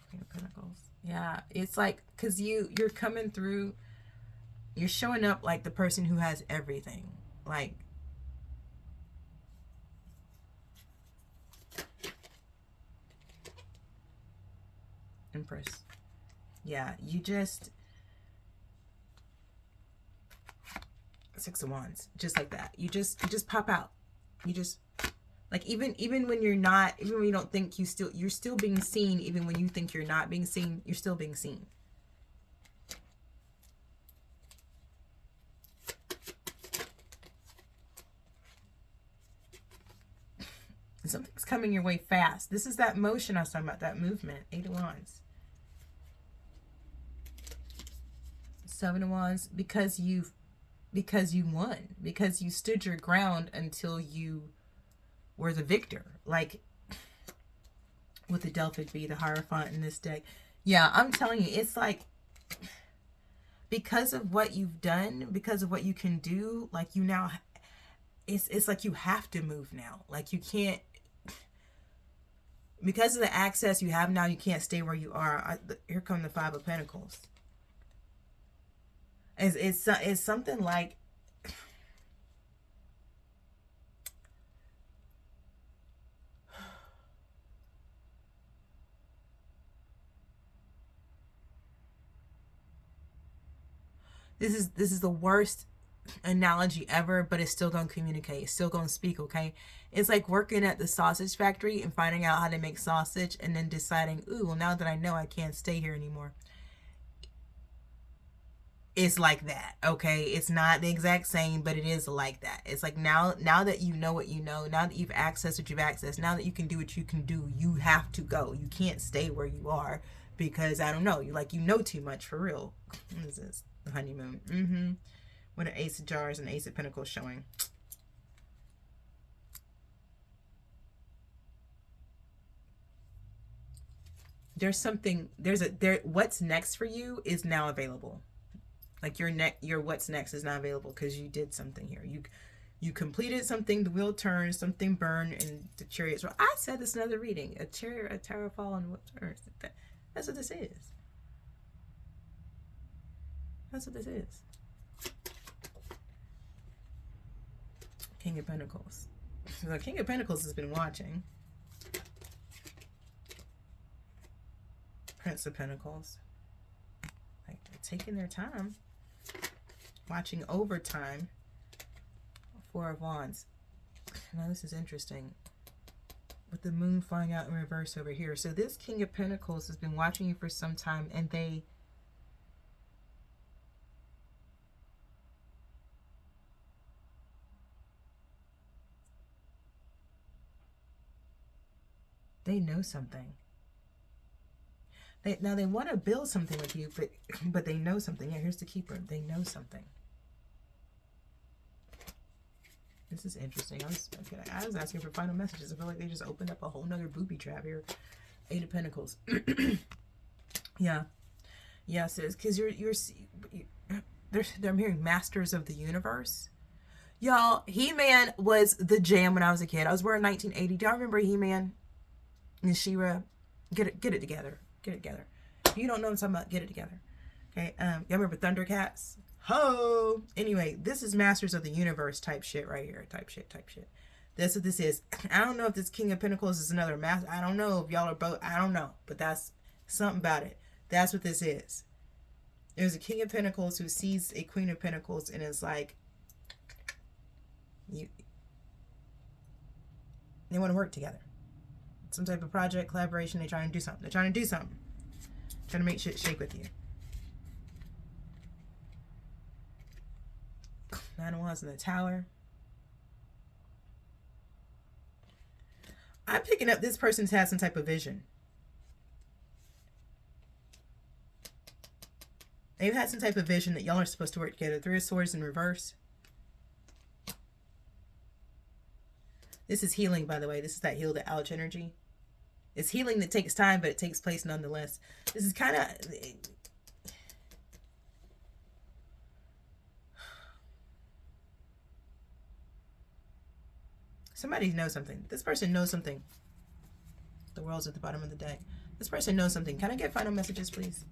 Queen of Pentacles. Yeah, it's like, because you're coming through, you're showing up like the person who has everything. Like, Empress. Yeah, you just... Six of Wands. Just like that. You just pop out. You just... Like, even when you're not... Even when you don't think you're still being seen. Even when you think you're not being seen, you're still being seen. Something's coming your way fast. This is that motion I was talking about, that movement. 8 of Wands. 7 of Wands, because you won. Because you stood your ground until you were the victor. Like, with the Delphic be the Hierophant in this deck. Yeah, I'm telling you, it's like, because of what you've done, because of what you can do, like, you now, it's like you have to move now. Like, you can't, because of the access you have now, you can't stay where you are. Here come the 5 of Pentacles. It's something like, this is the worst analogy ever, but it's still gonna communicate. It's still gonna speak, okay? It's like working at the sausage factory and finding out how to make sausage and then deciding, ooh, well, now that I know, I can't stay here anymore. It's like that, okay? It's not the exact same, but it is like that. It's like now that you know what you know, now that you've accessed what you've accessed, now that you can do what you can do, you have to go. You can't stay where you are because, I don't know, you know too much, for real. What is this? The honeymoon. With an Ace of Jars and Ace of Pentacles showing. There's something, what's next for you is now available. Like, your what's next is not available because you did something here. You completed something, the wheel turned, something burned, and the Chariot. So I said this in another reading. A chariot, a tower fall, and what turns. That's what this is. That's what this is. King of Pentacles. So the King of Pentacles has been watching. Prince of Pentacles. Like, they're taking their time. Watching overtime. 4 of Wands. Now this is interesting. With the moon flying out in reverse over here. So this King of Pentacles has been watching you for some time, and they know something. They want to build something with you, but they know something. Yeah, here's the Keeper. They know something. This is interesting. I was asking for final messages. I feel like they just opened up a whole nother booby trap here. 8 of Pentacles. Yeah. Yeah, sis, because I'm hearing Masters of the Universe. Y'all, He-Man was the jam when I was a kid. I was born in 1980. Do y'all remember He-Man and She-Ra? Get it together. Get it together. If you don't know what I'm talking about, get it together. Okay. Y'all remember Thundercats? Ho! Anyway, this is Masters of the Universe type shit right here. Type shit. That's what this is. I don't know if this King of Pentacles is another master. I don't know if y'all are both. I don't know. But that's something about it. That's what this is. There's a King of Pentacles who sees a Queen of Pentacles and is like, they want to work together. Some type of project, collaboration. They're trying to do something. Trying to make shit shake with you. 9 of Wands in the Tower. I'm picking up this person's had some type of vision. They've had some type of vision that y'all are supposed to work together. 3 of Swords in reverse. This is healing, by the way. This is that heal the ouch energy. It's healing that takes time, but it takes place nonetheless. This is kind of... Somebody knows something. This person knows something. The world's at the bottom of the deck. This person knows something. Can I get final messages, please?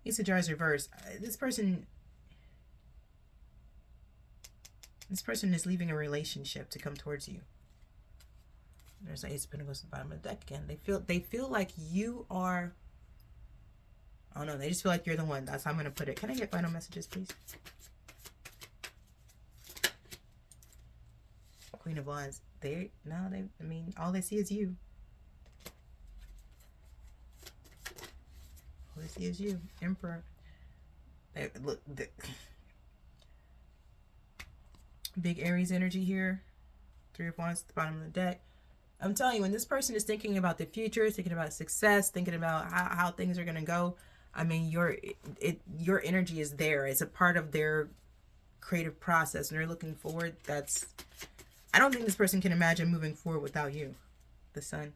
Ace of Jars reverse. This person... This person is leaving a relationship to come towards you. There's the Ace of Pentacles at the bottom of the deck again. They feel like you are, I don't know, they just feel like you're the one. That's how I'm going to put it. Can I get final messages, please? Queen of Wands. I mean, all they see is you. All they see is you. Emperor. Look, big Aries energy here. Three of Wands at the bottom of the deck. I'm telling you, when this person is thinking about the future, thinking about success, thinking about how things are going to go, I mean, your energy is there. It's a part of their creative process, and they're looking forward. I don't think this person can imagine moving forward without you. The Sun.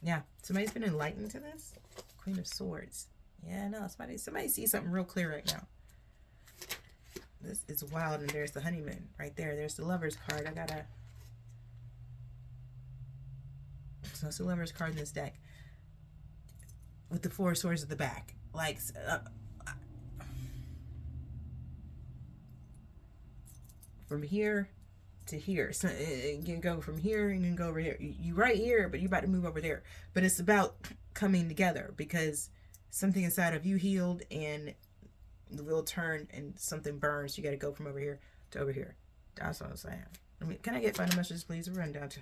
Yeah, somebody's been enlightened to this. Queen of Swords. Yeah, no, somebody sees something real clear right now. This is wild, and there's the Honeymoon right there. There's the Lover's card. So it's the Lover's card in this deck with the Four of Swords at the back. Like, from here to here. So you can go from here and you can go over here. You right here, but you're about to move over there. But it's about coming together because something inside of you healed and the wheel turned and something burns. You got to go from over here to over here. That's what I'm saying. I mean, can I get final messages, please? We're running down to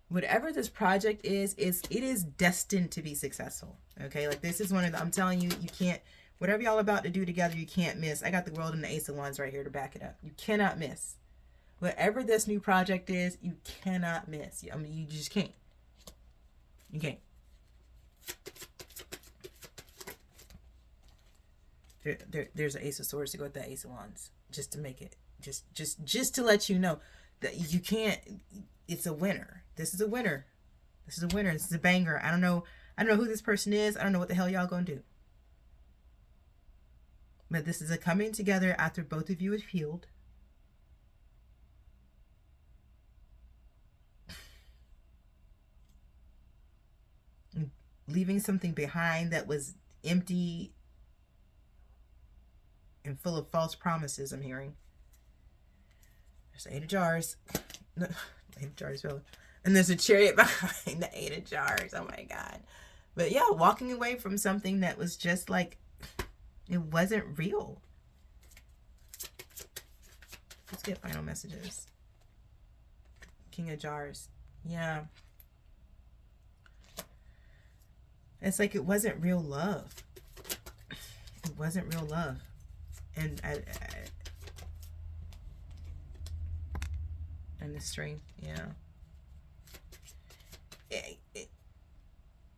whatever this project is it is destined to be successful. Okay, like this is one of the, I'm telling you, you can't, whatever y'all about to do together, you can't miss. I got the World and the Ace of Wands right here to back it up. You cannot miss. Whatever this new project is, you cannot miss. I mean, you just can't. You can't. There's an Ace of Swords to go with that Ace of Wands, just to make it, just to let you know that you can't. It's a winner. This is a winner. This is a winner. This is a banger. I don't know who this person is. I don't know what the hell y'all gonna do. But this is a coming together after both of you have healed. Leaving something behind that was empty and full of false promises, I'm hearing. There's the Eight of Jars. No, Eight of Jars, really. And there's a Chariot behind the Eight of Jars. Oh my God. But yeah, walking away from something that was just like, it wasn't real. Let's get final messages. King of Jars. Yeah. It's like it wasn't real love. It wasn't real love. And and the string, yeah.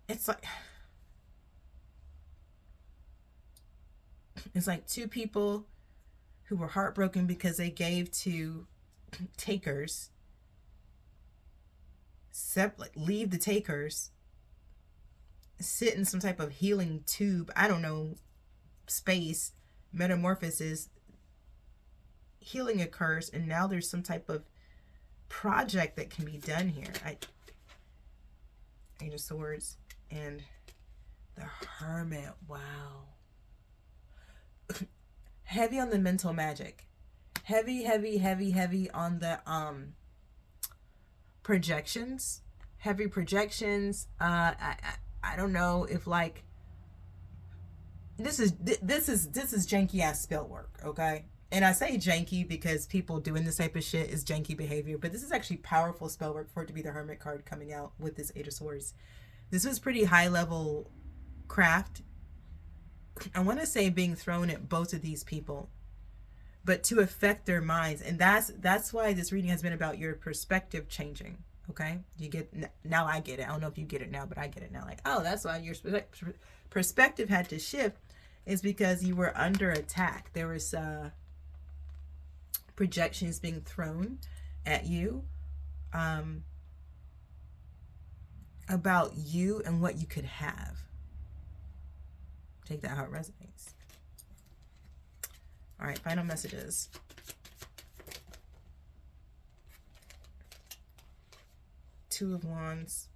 It's like two people who were heartbroken because they gave to takers. Leave the takers. Sit in some type of healing tube. I don't know. Space. Metamorphosis. Healing occurs, and now there's some type of project that can be done here. Eight of Swords and the Hermit. Wow. Heavy on the mental magic. Heavy on the projections. Heavy projections. I don't know if like this is janky ass spell work, okay? And I say janky because people doing this type of shit is janky behavior, but this is actually powerful spell work for it to be the Hermit card coming out with this Eight of Swords. This was pretty high level craft. I want to say being thrown at both of these people, but to affect their minds. And that's why this reading has been about your perspective changing. Okay, you get, now I get it. I don't know if you get it now, but I get it now. Like, oh, that's why your perspective had to shift, is because you were under attack. There was projections being thrown at you about you and what you could have. Take that how it resonates. All right, final messages. Two of Wands.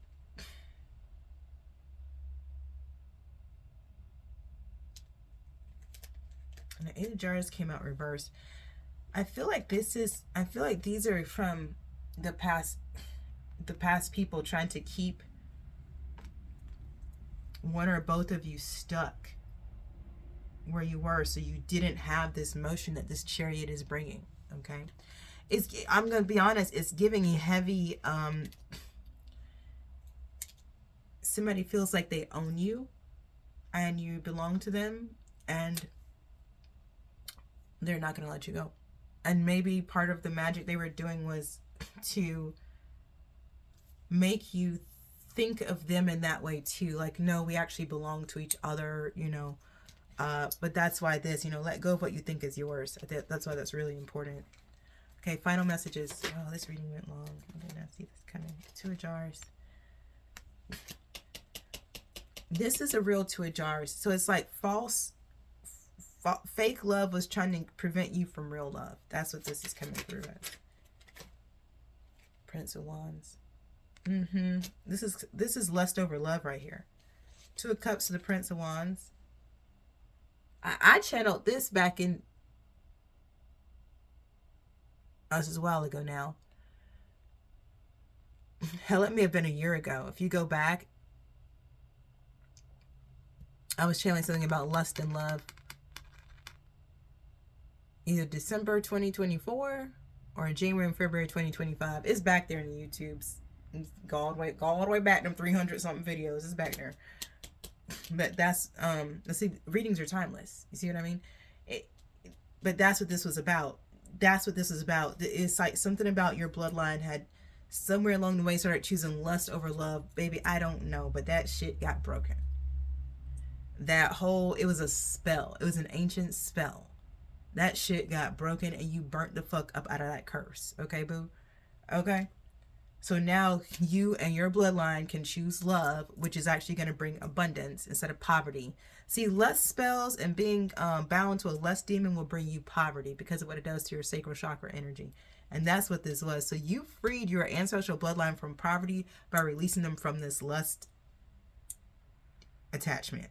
And the Eight of Jars came out reversed. I feel like these are from the past people trying to keep one or both of you stuck where you were, so you didn't have this motion that this Chariot is bringing. Okay, I'm gonna be honest, it's giving a heavy somebody feels like they own you and you belong to them, and they're not gonna let you go. And maybe part of the magic they were doing was to make you think of them in that way too. Like, no, we actually belong to each other, you know. But that's why this, you know, let go of what you think is yours. That's why that's really important. Okay, final messages. Oh, this reading went long. I did not see this coming. Two of Jars. This is a real Two of Jars. So it's like fake love was trying to prevent you from real love. That's what this is coming through as. Prince of Wands. This is lust over love right here. Two of Cups to the Prince of Wands. I channeled this back in, this is a while ago now. Hell, it may have been a year ago. If you go back, I was channeling something about lust and love. Either December 2024 or in January and February 2025. It's back there in the YouTubes. Go all the way back, them 300 something videos. It's back there. But that's let's see, readings are timeless. You see what I mean? But that's what this was about. That's what this is about. It's like something about your bloodline had somewhere along the way started choosing lust over love. Baby, I don't know, but that shit got broken. It was a spell. It was an ancient spell. That shit got broken and you burnt the fuck up out of that curse. Okay, boo? Okay? So now you and your bloodline can choose love, which is actually going to bring abundance instead of poverty. See, lust spells and being bound to a lust demon will bring you poverty because of what it does to your sacral chakra energy. And that's what this was. So you freed your ancestral bloodline from poverty by releasing them from this lust attachment.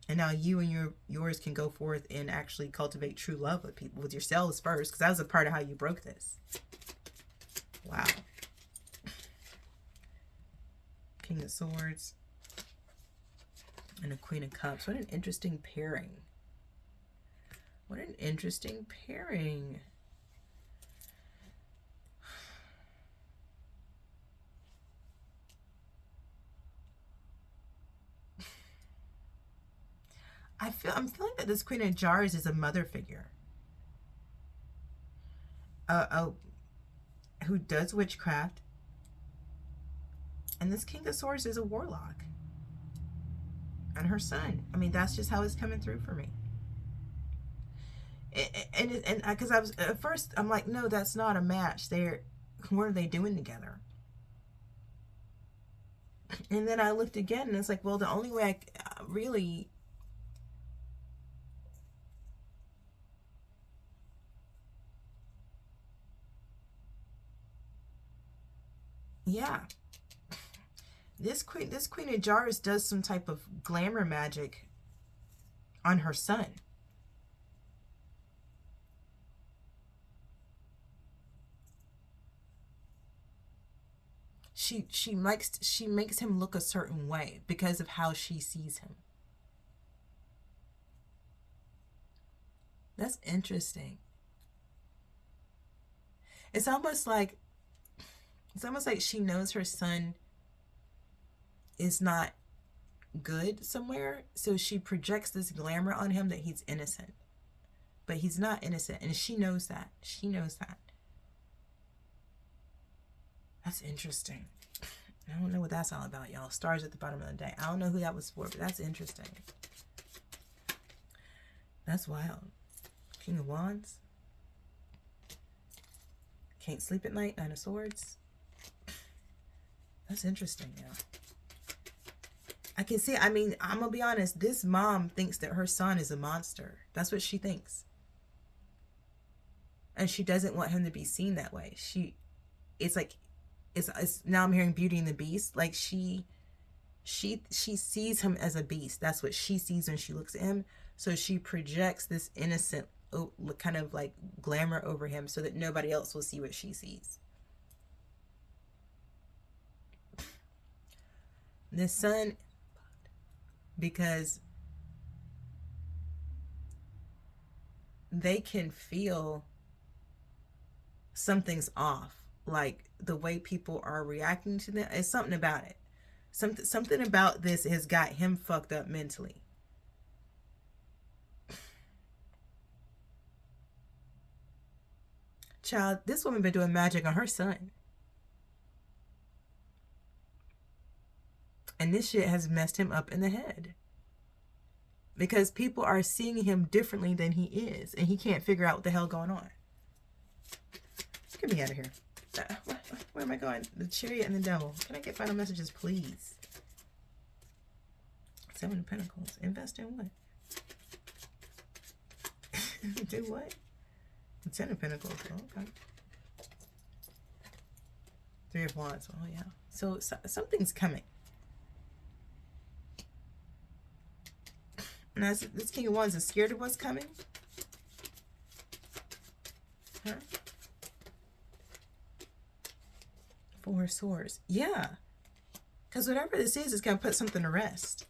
And now you and yours can go forth and actually cultivate true love with people, with yourselves first, because that was a part of how you broke this. Wow. King of Swords and a Queen of Cups. What an interesting pairing. What an interesting pairing. I'm feeling that this Queen of Jars is a mother figure. Who does witchcraft. And this King of Swords is a warlock. And her son. I mean, that's just how it's coming through for me. And because I was at first, I'm like, no, that's not a match. What are they doing together? And then I looked again, and it's like, well, the only way I really. Yeah. This queen of Jars does some type of glamour magic on her son. She makes him look a certain way because of how she sees him. That's interesting. It's almost like she knows her son is not good somewhere, so she projects this glamour on him that he's innocent. But he's not innocent, and she knows that. She knows that. That's interesting. I don't know what that's all about, y'all. Stars at the bottom of the day. I don't know who that was for, but that's interesting. That's wild. King of Wands. Can't sleep at night. Nine of Swords. That's interesting, yeah. I can see, I mean, I'm going to be honest. This mom thinks that her son is a monster. That's what she thinks. And she doesn't want him to be seen that way. It's now I'm hearing Beauty and the Beast. Like, she She sees him as a beast. That's what she sees when she looks at him. So she projects this innocent kind of like glamour over him so that nobody else will see what she sees. The sun, because they can feel something's off, like the way people are reacting to them. It's something about it. Something about this has got him fucked up mentally. Child, this woman been doing magic on her son. And this shit has messed him up in the head. Because people are seeing him differently than he is. And he can't figure out what the hell going on. Get me out of here. Where am I going? The chariot and the devil. Can I get final messages, please? Seven of Pentacles. Invest in what? Do what? The Ten of Pentacles. Oh, okay. Three of Wands. Oh, yeah. So something's coming. Now, this King of Wands is scared of what's coming? Huh? Four of Swords. Yeah. Because whatever this is going to put something to rest.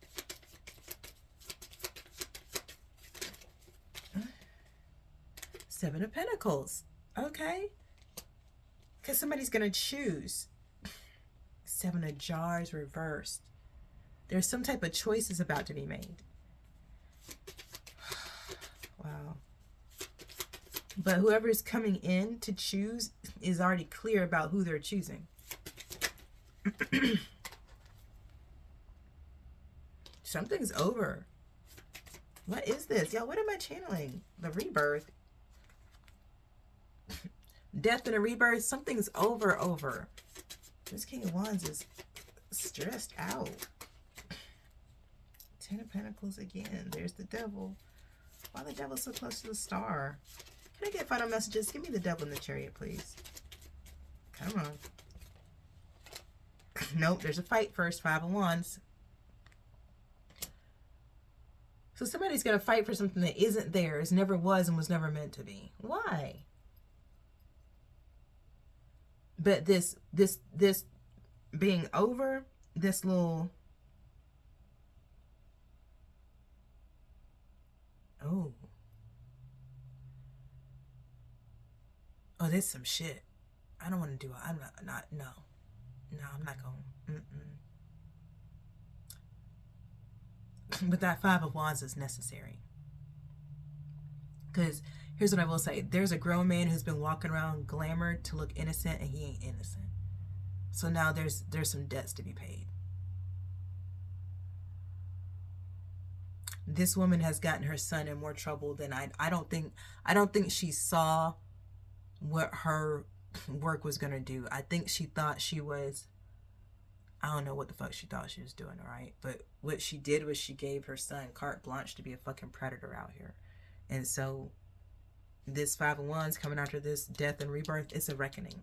Seven of Pentacles. Okay. Because somebody's going to choose. Seven of Jars reversed. There's some type of choices about to be made. Wow. But whoever's coming in to choose is already clear about who they're choosing. Something's over. What is this? Y'all, what am I channeling? The rebirth. Death and a rebirth. Something's over. This King of Wands is stressed out. Ten of Pentacles again. There's the devil. Why the devil so close to the star? Can I get final messages? Give me the devil in the chariot, please. Come on. Nope, there's a fight first. Five of Wands. So somebody's going to fight for something that isn't theirs, never was, and was never meant to be. Why? But this being over, this little... Oh. Oh, there's some shit. I don't want to do it. I'm not, no. No, I'm not going. But that Five of Wands is necessary. Because here's what I will say. There's a grown man who's been walking around glamored to look innocent, and he ain't innocent. So now there's some debts to be paid. This woman has gotten her son in more trouble than I don't think she saw what her work was gonna do. I think she thought she was, I don't know what the fuck she thought she was doing, all right? But what she did was she gave her son carte blanche to be a fucking predator out here. And so this Five of Wands coming after this death and rebirth, it's a reckoning.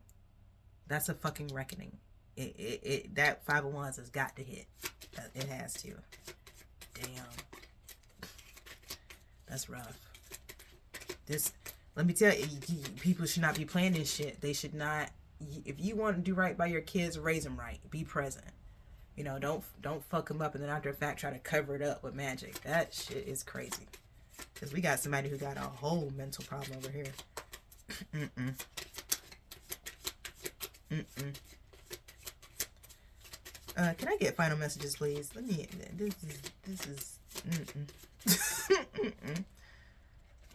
That's a fucking reckoning. That Five of Wands has got to hit. It has to. Damn. That's rough. This, let me tell you, people should not be playing this shit. They should not. If you want to do right by your kids, raise them right. Be present. You know, don't fuck them up and then after the fact try to cover it up with magic. That shit is crazy. Because we got somebody who got a whole mental problem over here. Can I get final messages, please? Let me. This is.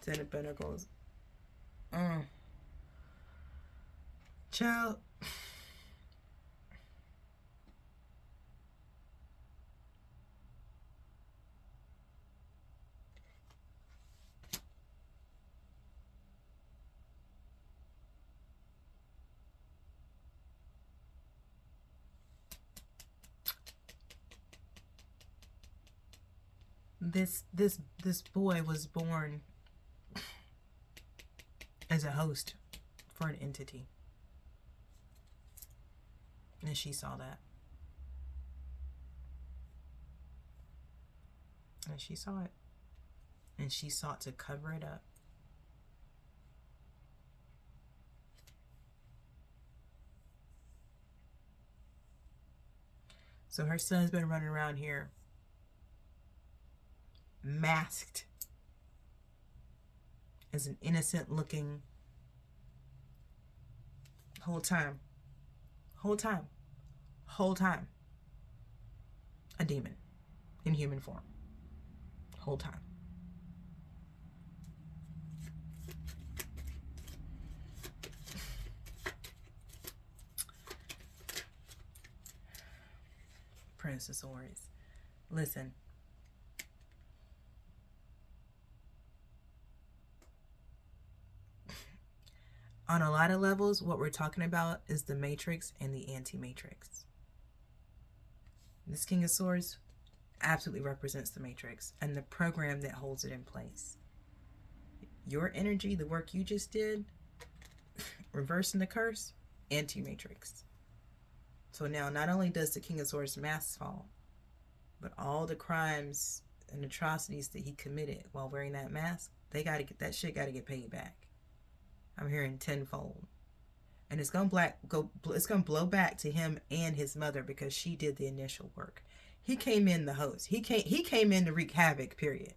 Ten of Pentacles. Child. This boy was born as a host for an entity. And she saw that. And she saw it. And she sought to cover it up. So her son's been running around here masked as an innocent looking whole time a demon in human form whole time. Princess Swords. Listen. On a lot of levels, what we're talking about is the Matrix and the anti-Matrix. This King of Swords absolutely represents the Matrix and the program that holds it in place. Your energy, the work you just did, reversing the curse, anti-Matrix. So now not only does the King of Swords mask fall, but all the crimes and atrocities that he committed while wearing that mask, they gotta get that shit, gotta get paid back. I'm hearing tenfold. And it's gonna blow back to him and his mother because she did the initial work. He came in the host. He came in to wreak havoc, period.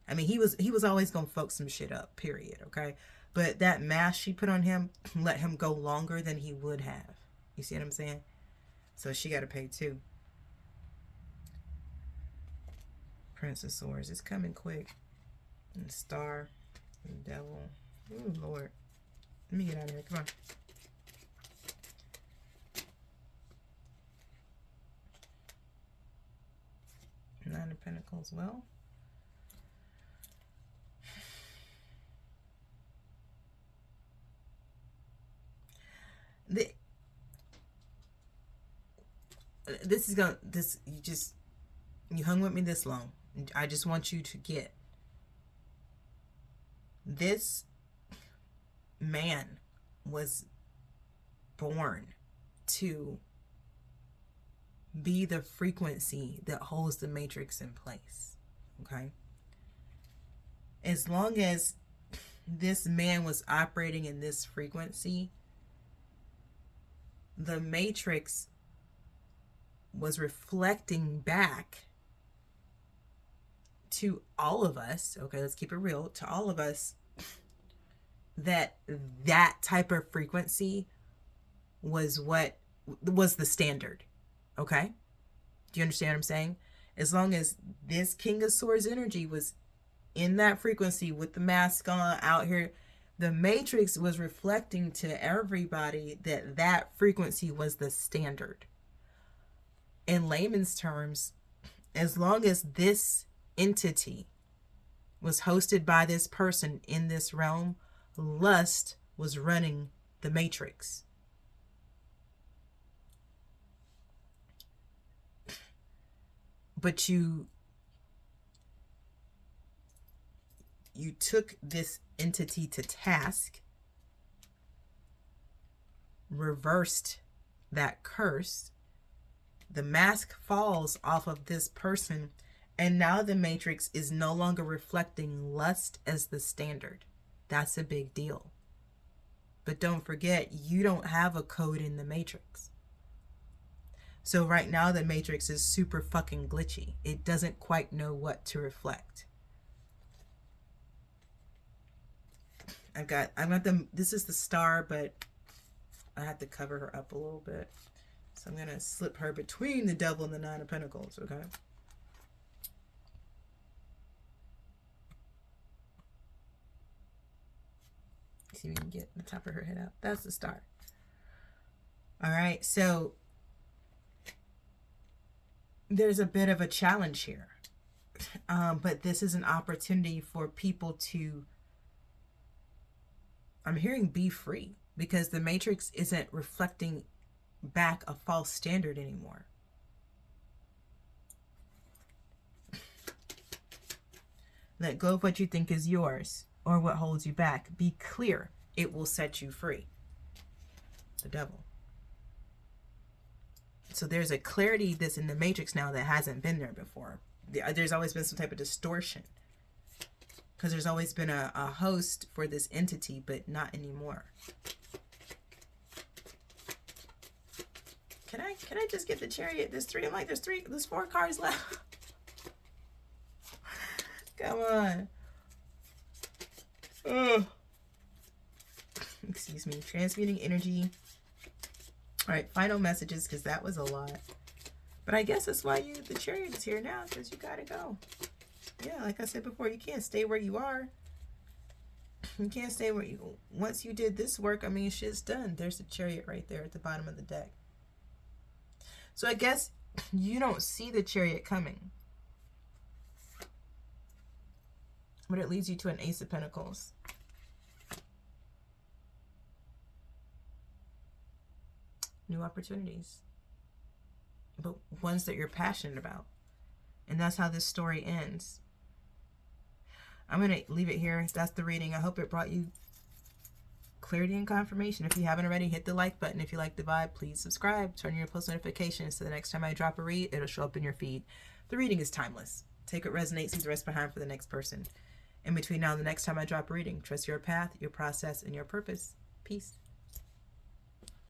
I mean, he was always gonna fuck some shit up, period, okay? But that mask she put on him let him go longer than he would have. You see what I'm saying? So she gotta pay too. Prince of Swords is coming quick. And the Star. And the Devil. Oh, Lord. Let me get out of here. Come on. Nine of Pentacles. Well. You hung with me this long. I just want you to get this man was born to be the frequency that holds the Matrix in place. Okay? As long as this man was operating in this frequency, the Matrix was reflecting back to all of us, okay, let's keep it real, to all of us, that type of frequency was what was the standard, okay? Do you understand what I'm saying? As long as this King of Swords energy was in that frequency with the mask on out here, the Matrix was reflecting to everybody that frequency was the standard. In layman's terms, as long as this entity was hosted by this person in this realm, lust was running the Matrix. But you took this entity to task, reversed that curse, the mask falls off of this person, and now the Matrix is no longer reflecting lust as the standard. That's a big deal. But don't forget, you don't have a code in the Matrix. So right now the Matrix is super fucking glitchy. It doesn't quite know what to reflect. I've got them. This is the Star, but I have to cover her up a little bit. So I'm going to slip her between the Devil and the Nine of Pentacles, okay? See if we can get the top of her head out. That's the Star. All right, so there's a bit of a challenge here. But this is an opportunity for people to, I'm hearing, be free, because the Matrix isn't reflecting back a false standard anymore. Let go of what you think is yours or what holds you back. Be clear. It will set you free. The Devil. So there's a clarity that's in the Matrix now that hasn't been there before. there's always been some type of distortion, because there's always been a host for this entity, but not anymore. Can I just get the Chariot? There's three. I'm like, there's 4 cards left. Come on. Ugh. Excuse me. Transmuting energy. All right, final messages, because that was a lot. But I guess that's why the Chariot is here now, because you gotta go. Yeah, like I said before, you can't stay where you are. You can't stay where you... Once you did this work, I mean, shit's done. There's the Chariot right there at the bottom of the deck. So I guess you don't see the Chariot coming. But it leads you to an Ace of Pentacles. New opportunities. But ones that you're passionate about. And that's how this story ends. I'm going to leave it here. That's the reading. I hope it brought you clarity and confirmation. If you haven't already, hit the like button. If you like the vibe, please subscribe. Turn on your post notifications so the next time I drop a read, it'll show up in your feed. The reading is timeless. Take what resonates, leave the rest behind for the next person. In between now and the next time I drop a reading, trust your path, your process, and your purpose. Peace.